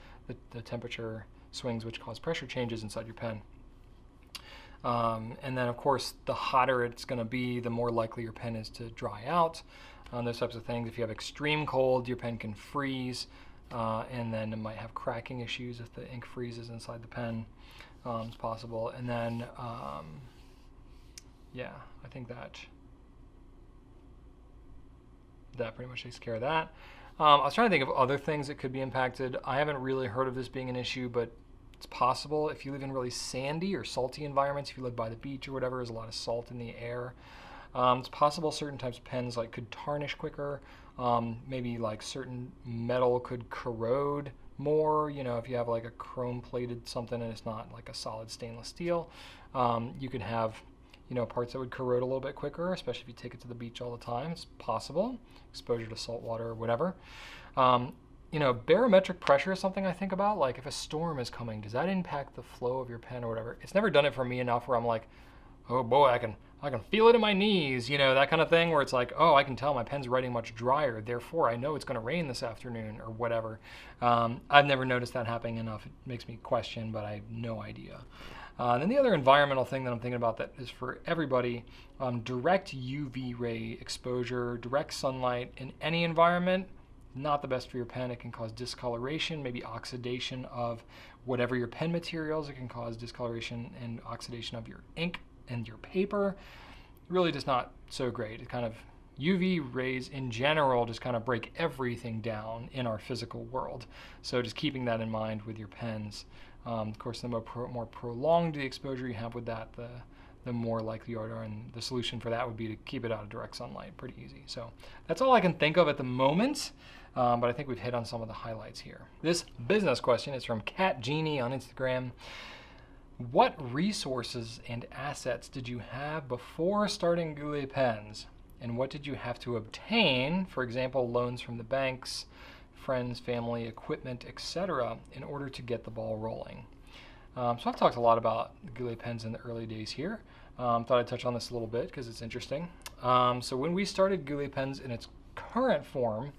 temperature swings, which cause pressure changes inside your pen. And then, of course, the hotter it's going to be, the more likely your pen is to dry out. Those types of things. If you have extreme cold, your pen can freeze, and then it might have cracking issues if the ink freezes inside the pen. It's possible. And then, yeah, I think that pretty much takes care of that. I was trying to think of other things that could be impacted. I haven't really heard of this being an issue, but it's possible. If you live in really sandy or salty environments, if you live by the beach or whatever, there's a lot of salt in the air. It's possible certain types of pens could tarnish quicker. Maybe like certain metal could corrode more. If you have like a chrome plated something and it's not like a solid stainless steel, you could have parts that would corrode a little bit quicker, especially if you take it to the beach all the time. It's possible. Exposure to salt water or whatever. Barometric pressure is something I think about. Like if a storm is coming, does that impact the flow of your pen or whatever? It's never done it for me enough where I'm like, oh boy, I can feel it in my knees, that kind of thing, where it's like, oh, I can tell my pen's writing much drier, therefore I know it's going to rain this afternoon or whatever. I've never noticed that happening enough. It makes me question, but I have no idea. Then the other environmental thing that I'm thinking about that is for everybody, direct UV ray exposure, direct sunlight in any environment, not the best for your pen. It can cause discoloration, maybe oxidation of whatever your pen materials. It can cause discoloration and oxidation of your ink and your paper. Really just not so great. It kind of, UV rays in general just kind of break everything down in our physical world. So just keeping that in mind with your pens. Of course, the more prolonged the exposure you have with that, the more likely you are, and the solution for that would be to keep it out of direct sunlight. Pretty easy. So that's all I can think of at the moment, but I think we've hit on some of the highlights here. This business question is from cat.jeanie on Instagram. What resources and assets did you have before starting Goulet Pens, and what did you have to obtain, for example, loans from the banks, friends, family, equipment, etc., in order to get the ball rolling? So I've talked a lot about Goulet Pens in the early days here. Thought I'd touch on this a little bit because it's interesting. So when we started Goulet Pens in its current form,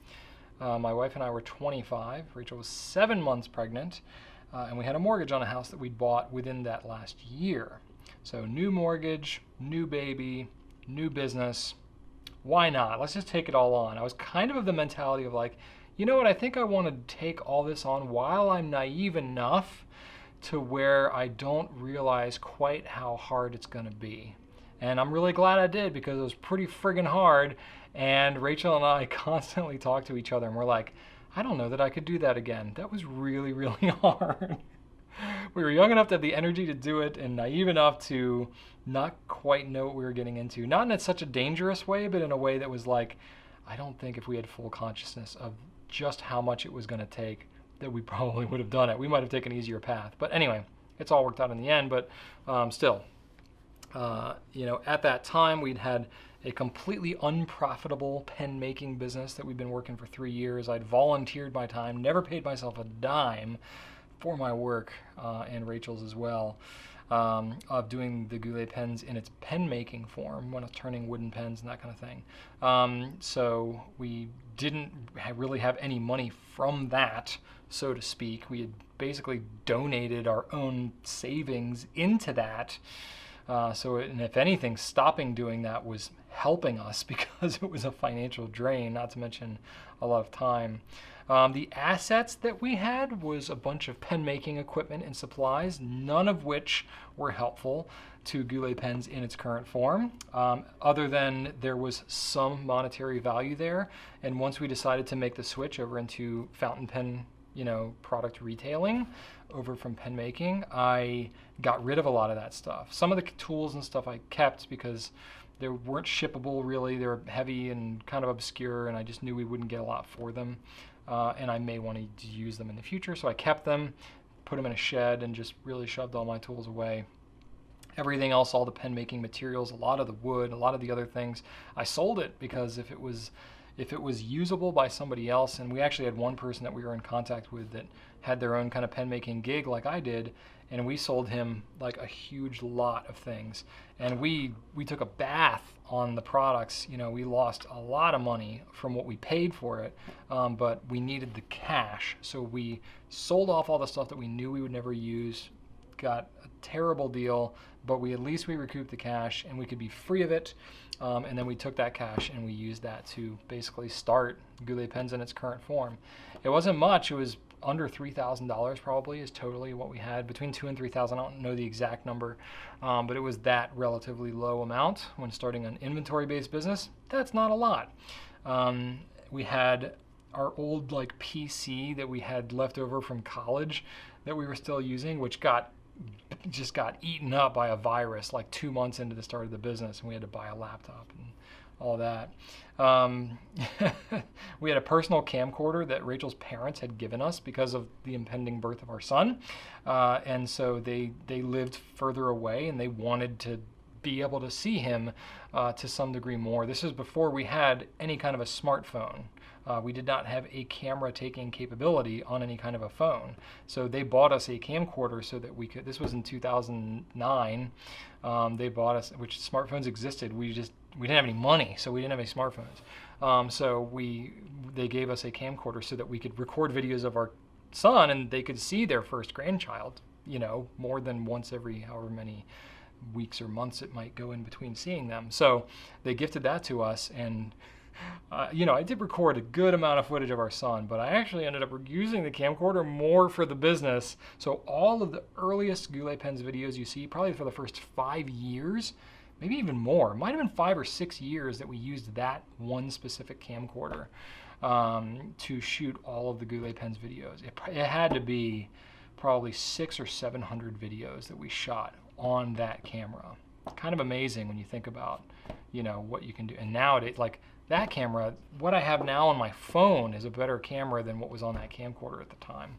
my wife and I were 25. Rachel was 7 months pregnant, and we had a mortgage on a house that we'd bought within that last year. So new mortgage, new baby, new business. Why not? Let's just take it all on. I was kind of the mentality of like, you know what, I think I want to take all this on while I'm naive enough to where I don't realize quite how hard it's going to be. And I'm really glad I did, because it was pretty friggin' hard. And Rachel and I constantly talk to each other and we're like, I don't know that I could do that again. That was really, really hard. We were young enough to have the energy to do it and naive enough to not quite know what we were getting into. Not in such a dangerous way, but in a way that was like, I don't think if we had full consciousness of just how much it was going to take that we probably would have done it. We might have taken an easier path. But anyway, it's all worked out in the end. But still, at that time, we'd had a completely unprofitable pen making business that we'd been working for 3 years. I'd volunteered my time, never paid myself a dime for my work, and Rachel's as well, of doing the Goulet pens in its pen making form, when I was turning wooden pens and that kind of thing. So we didn't really have any money from that, so to speak. We had basically donated our own savings into that. And if anything, stopping doing that was helping us, because it was a financial drain, not to mention a lot of time. The assets that we had was a bunch of pen making equipment and supplies, none of which were helpful to Goulet Pens in its current form, other than there was some monetary value there. And once we decided to make the switch over into fountain pen, product retailing over from pen making, I got rid of a lot of that stuff. Some of the tools and stuff I kept because they weren't shippable really. They were heavy and kind of obscure, and I just knew we wouldn't get a lot for them. And I may want to use them in the future, so I kept them, put them in a shed, and just really shoved all my tools away. Everything else, all the pen making materials, a lot of the wood, a lot of the other things, I sold it, because if it was usable by somebody else, and we actually had one person that we were in contact with that had their own kind of pen making gig like I did, and we sold him like a huge lot of things. And we took a bath on the products. We lost a lot of money from what we paid for it, but we needed the cash. So we sold off all the stuff that we knew we would never use, got a terrible deal, but at least we recouped the cash and we could be free of it. And then we took that cash and we used that to basically start Goulet Pens in its current form. It wasn't much. It was under $3,000 probably is totally what we had, between $2,000 and $3,000. I don't know the exact number, but it was that relatively low amount when starting an inventory-based business. That's not a lot. We had our old PC that we had left over from college that we were still using, which just got eaten up by a virus 2 months into the start of the business, and we had to buy a laptop and all that. We had a personal camcorder that Rachel's parents had given us because of the impending birth of our son, and so they lived further away, and they wanted to be able to see him to some degree more. This is before we had any kind of a smartphone. We did not have a camera taking capability on any kind of a phone. So they bought us a camcorder so that we could, this was in 2009, they bought us, which smartphones existed, we didn't have any money, so we didn't have any smartphones. So they gave us a camcorder so that we could record videos of our son, and they could see their first grandchild, more than once every however many weeks or months it might go in between seeing them. So they gifted that to us, and I did record a good amount of footage of our son, but I actually ended up using the camcorder more for the business. So all of the earliest Goulet Pens videos you see, probably for the first 5 years, maybe even more, it might have been 5 or 6 years that we used that one specific camcorder to shoot all of the Goulet Pens videos. It had to be probably 600 or 700 videos that we shot on that camera. Kind of amazing when you think about, what you can do. And nowadays, that camera, what I have now on my phone is a better camera than what was on that camcorder at the time.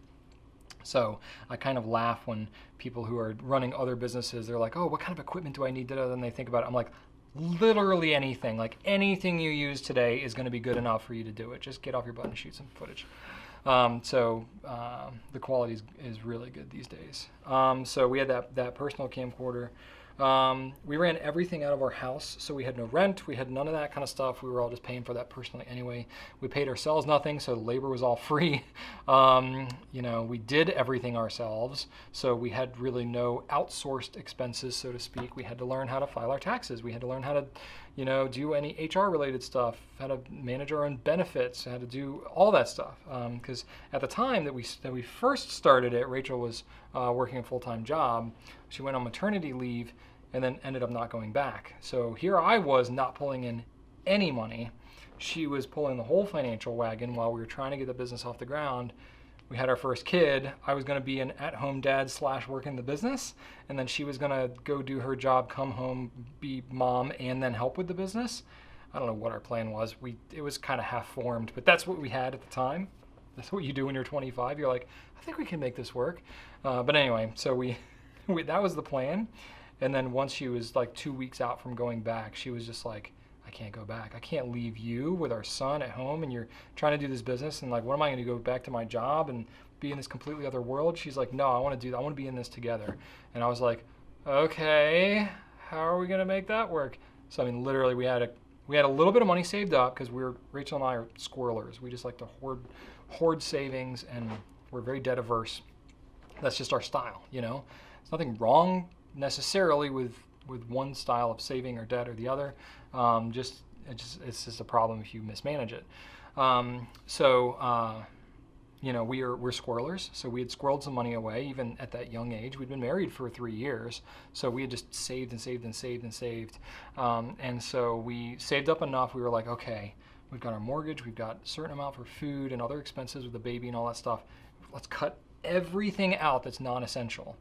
So I kind of laugh when people who are running other businesses, they're like, oh, what kind of equipment do I need? And they think about it. I'm like, literally anything. Anything you use today is going to be good enough for you to do it. Just get off your butt and shoot some footage. The quality is really good these days. So we had that personal camcorder. We ran everything out of our house, so we had no rent, we had none of that kind of stuff. We were all just paying for that personally anyway. We paid ourselves nothing, so labor was all free. We did everything ourselves, so we had really no outsourced expenses, so to speak. We had to learn how to file our taxes. We had to learn how to, do any HR related stuff, how to manage our own benefits, how to do all that stuff. Because at the time that we first started it, Rachel was working a full-time job. She went on maternity leave and then ended up not going back. So here I was not pulling in any money. She was pulling the whole financial wagon while we were trying to get the business off the ground. We had our first kid. I was going to be an at-home dad / work in the business, and then she was going to go do her job, come home, be mom, and then help with the business. I don't know what our plan was. It was kind of half-formed, but that's what we had at the time. That's what you do when you're 25. You're like, I think we can make this work. But anyway, so we that was the plan. And then once she was like 2 weeks out from going back, she was just like, I can't go back. I can't leave you with our son at home and you're trying to do this business and like, what am I going to go back to my job and be in this completely other world? She's like, no, I want to do that. I want to be in this together. And I was like, okay, how are we going to make that work? So, I mean, literally we had a little bit of money saved up because Rachel and I are squirrelers. We just like to hoard savings and we're very debt averse. That's just our style, There's nothing wrong necessarily with one style of saving or debt or the other. It's just a problem if you mismanage it. We're squirrelers, so we had squirreled some money away even at that young age. We'd been married for 3 years, so we had just saved and saved and saved and saved. And so we saved up enough. We were like, okay, we've got our mortgage, we've got a certain amount for food and other expenses with the baby and all that stuff. Let's cut everything out that's non-essential.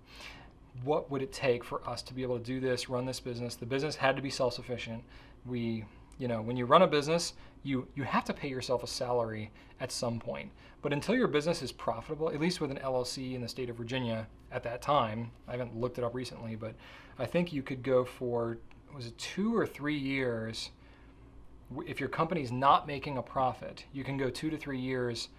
What would it take for us to be able to do this, run this business? The business had to be self-sufficient. When you run a business, you have to pay yourself a salary at some point. But until your business is profitable, at least with an LLC in the state of Virginia at that time, I haven't looked it up recently, but I think you could go for, was it 2 or 3 years? If your company's not making a profit, you can go 2 to 3 years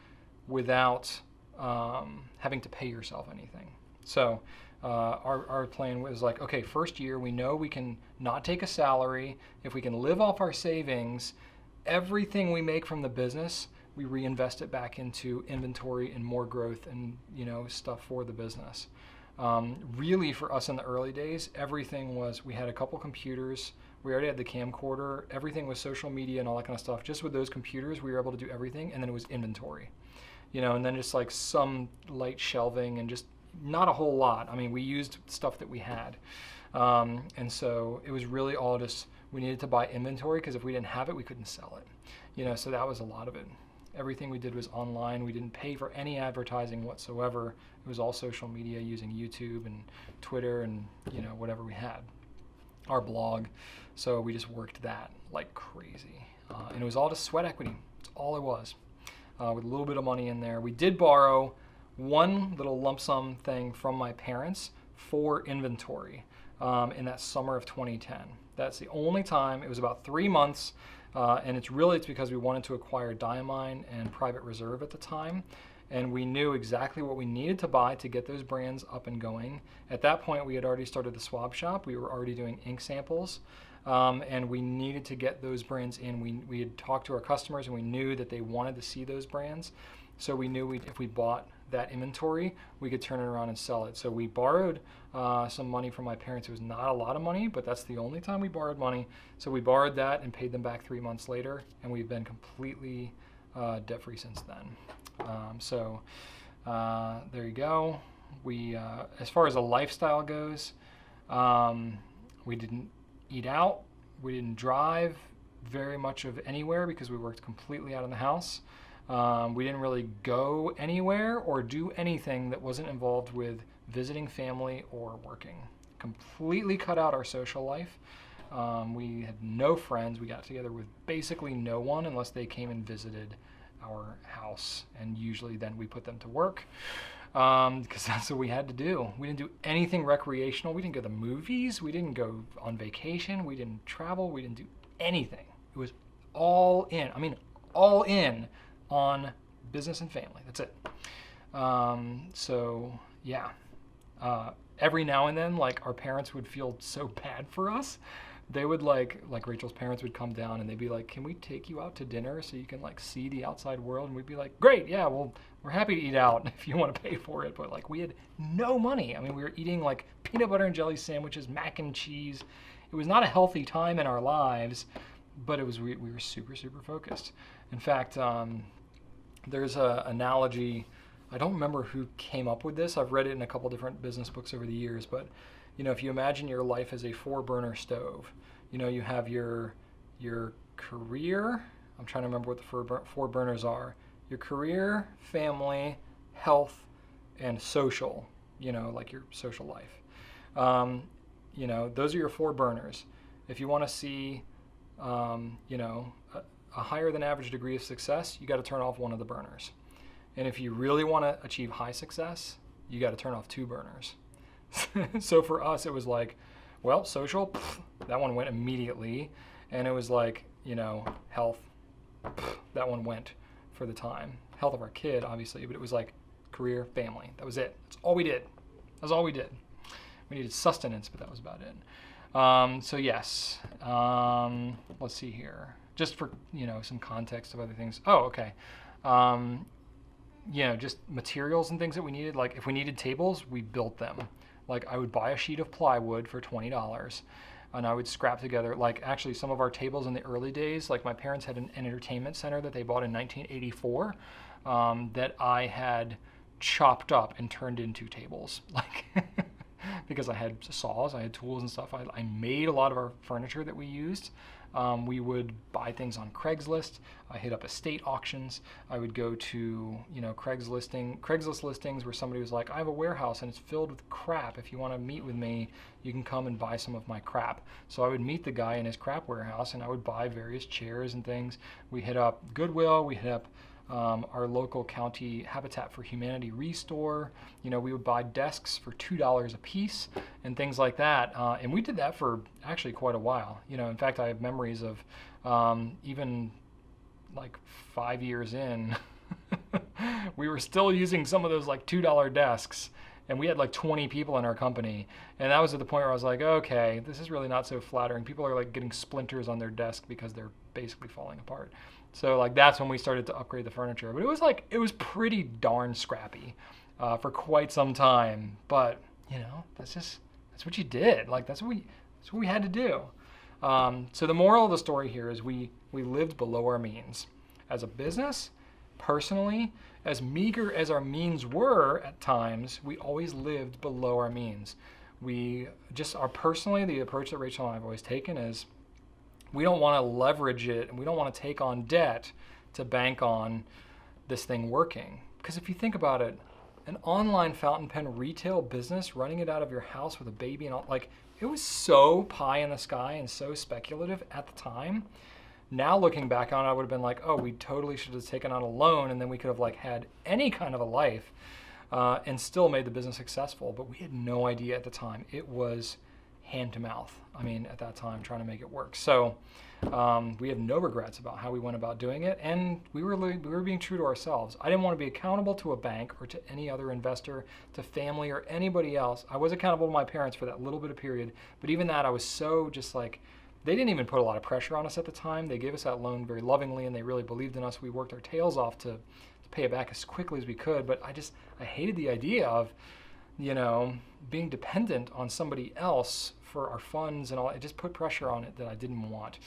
without having to pay yourself anything. So our plan was like, okay, first year we know we can not take a salary. If we can live off our savings, everything we make from the business, we reinvest it back into inventory and more growth and stuff for the business. Really for us in the early days, everything was, we had a couple computers, we already had the camcorder, everything was social media and all that kind of stuff. Just with those computers, we were able to do everything, and then it was inventory. And then just like some light shelving and just not a whole lot. I mean, we used stuff that we had. And so it was really all just, we needed to buy inventory because if we didn't have it, we couldn't sell it. So that was a lot of it. Everything we did was online. We didn't pay for any advertising whatsoever. It was all social media using YouTube and Twitter and, whatever we had. Our blog. So we just worked that like crazy. And it was all just sweat equity. That's all it was. With a little bit of money in there. We did borrow one little lump sum thing from my parents for inventory in that summer of 2010. That's the only time. It was about 3 months, and it's because we wanted to acquire Diamine and Private Reserve at the time, and we knew exactly what we needed to buy to get those brands up and going. At that point, we had already started the swab shop. We were already doing ink samples. And we needed to get those brands in. We had talked to our customers and we knew that they wanted to see those brands. So we knew if we bought that inventory, we could turn it around and sell it. So we borrowed some money from my parents. It was not a lot of money, but that's the only time we borrowed money. So we borrowed that and paid them back 3 months later, and we've been completely debt-free since then. There you go. We, as far as a lifestyle goes, we didn't eat out. We didn't drive very much of anywhere because we worked completely out of the house. We didn't really go anywhere or do anything that wasn't involved with visiting family or working. Completely cut out our social life. We had no friends. We got together with basically no one unless they came and visited our house, and usually then we put them to work. Because that's what we had to do. We didn't do anything recreational. We didn't go to the movies. We didn't go on vacation. We didn't travel. We didn't do anything. It was all in. I mean, all in on business and family. That's it. Yeah. every now and then, like, our parents would feel so bad for us. They would like Rachel's parents would come down and they'd be like, can we take you out to dinner so you can like see the outside world? And we'd be like, great, yeah, well, we're happy to eat out if you want to pay for it. But like, we had no money. I mean, we were eating like peanut butter and jelly sandwiches, mac and cheese. It was not a healthy time in our lives, but it was, we were super, super focused. In fact, there's an analogy. I don't remember who came up with this. I've read it in a couple different business books over the years, but you know, if you imagine your life as a 4-burner stove, you know, you have your career. I'm trying to remember what the 4 burners are. Your career, family, health, and social, you know, like your social life. You know, those are your 4 burners. If you want to see, you know, a higher than average degree of success, you got to turn off one of the burners. And if you really want to achieve high success, you got to turn off 2 burners. So for us, it was like, well, social, that one went immediately. And it was like, you know, health, that one went for the time. Health of our kid, obviously, but it was like career, family. That was it. That's all we did. That's all we did. We needed sustenance, but that was about it. So yes, let's see here. Just for, you know, some context of other things. Oh, okay. You know, just materials and things that we needed. Like if we needed tables, we built them. Like I would buy a sheet of plywood for $20 and I would scrap together, like actually some of our tables in the early days, like my parents had an entertainment center that they bought in 1984 that I had chopped up and turned into tables. Like because I had saws, I had tools and stuff. I made a lot of our furniture that we used. We would buy things on Craigslist. I hit up estate auctions. I would go to, you know, Craigslist listings where somebody was like, I have a warehouse and it's filled with crap. If you want to meet with me, you can come and buy some of my crap. So I would meet the guy in his crap warehouse and I would buy various chairs and things. We hit up Goodwill. We hit up our local county Habitat for Humanity restore. You know, we would buy desks for $2 a piece and things like that. And we did that for actually quite a while. You know, in fact, I have memories of even like 5 years in, we were still using some of those like $2 desks. And we had like 20 people in our company. And that was at the point where I was like, okay, this is really not so flattering. People are like getting splinters on their desk because they're basically falling apart. So like that's when we started to upgrade the furniture. But it was like, it was pretty darn scrappy for quite some time. But you know, that's what you did. Like that's what we had to do. So the moral of the story here is we lived below our means. As a business, personally, as meager as our means were at times, we always lived below our means. We just are personally, the approach that Rachel and I have always taken is we don't want to leverage it and we don't want to take on debt to bank on this thing working. Because if you think about it, an online fountain pen retail business, running it out of your house with a baby and all, like it was so pie in the sky and so speculative at the time. Now looking back on it, I would have been like, oh, we totally should have taken on a loan and then we could have like had any kind of a life and still made the business successful. But we had no idea at the time. It was hand to mouth. I mean, at that time, trying to make it work. So we have no regrets about how we went about doing it. And we were being true to ourselves. I didn't want to be accountable to a bank or to any other investor, to family or anybody else. I was accountable to my parents for that little bit of period. But even that, I was so just like, they didn't even put a lot of pressure on us at the time. They gave us that loan very lovingly and they really believed in us. We worked our tails off to pay it back as quickly as we could. But I hated the idea of, you know, being dependent on somebody else for our funds and all. It just put pressure on it that I didn't want.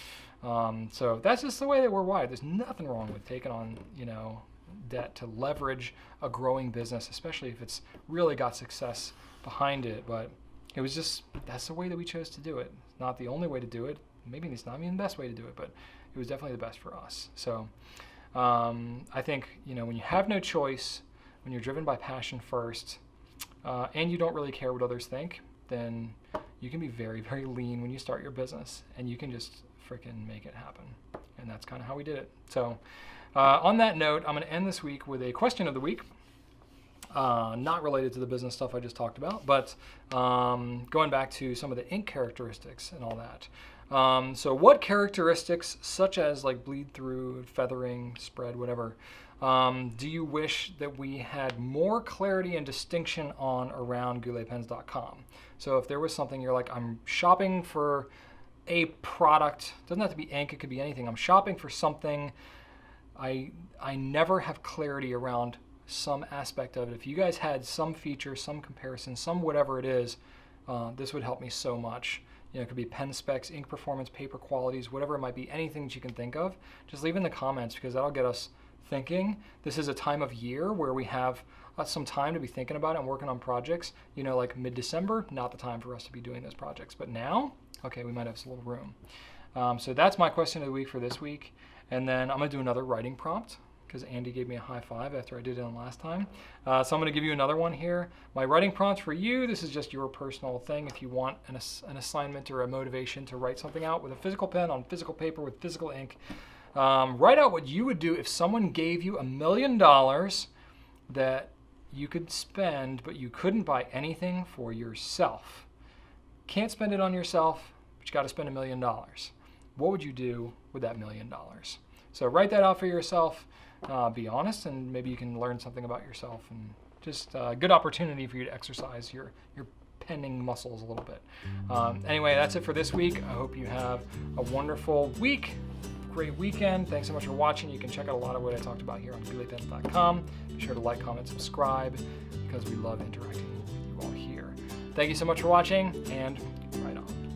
So that's just the way that we're wired. There's nothing wrong with taking on, you know, debt to leverage a growing business, especially if it's really got success behind it. But it was just, that's the way that we chose to do it. It's not the only way to do it. Maybe it's not even the best way to do it, but it was definitely the best for us. So I think, you know, when you have no choice, when you're driven by passion first, and you don't really care what others think, then you can be very, very lean when you start your business and you can just freaking make it happen. And that's kind of how we did it. So on that note, I'm going to end this week with a question of the week. Not related to the business stuff I just talked about, but going back to some of the ink characteristics and all that. So what characteristics, such as like bleed through, feathering, spread, whatever, do you wish that we had more clarity and distinction on around gouletpens.com? So if there was something you're like, I'm shopping for a product, doesn't have to be ink, it could be anything. I'm shopping for something, I never have clarity around some aspect of it. If you guys had some feature, some comparison, some whatever it is, this would help me so much. You know, it could be pen specs, ink performance, paper qualities, whatever it might be, anything that you can think of. Just leave in the comments, because that'll get us thinking. This is a time of year where we have some time to be thinking about it and working on projects. You know, like mid-December, not the time for us to be doing those projects. But now, okay, we might have some little room. So that's my question of the week for this week. And then I'm gonna do another writing prompt, because Andy gave me a high five after I did it on last time. So I'm gonna give you another one here. My writing prompt for you, this is just your personal thing. If you want an assignment or a motivation to write something out with a physical pen on physical paper with physical ink, write out what you would do if someone gave you $1 million that you could spend, but you couldn't buy anything for yourself. Can't spend it on yourself, but you gotta spend $1 million. What would you do with that $1 million? So write that out for yourself. Be honest, and maybe you can learn something about yourself, and just a good opportunity for you to exercise your penning muscles a little bit. Anyway, that's it for this week. I hope you have a wonderful week, great weekend. Thanks so much for watching. You can check out a lot of what I talked about here on gouletpens.com. Be sure to like, comment, subscribe, because we love interacting with you all here. Thank you so much for watching, and right on.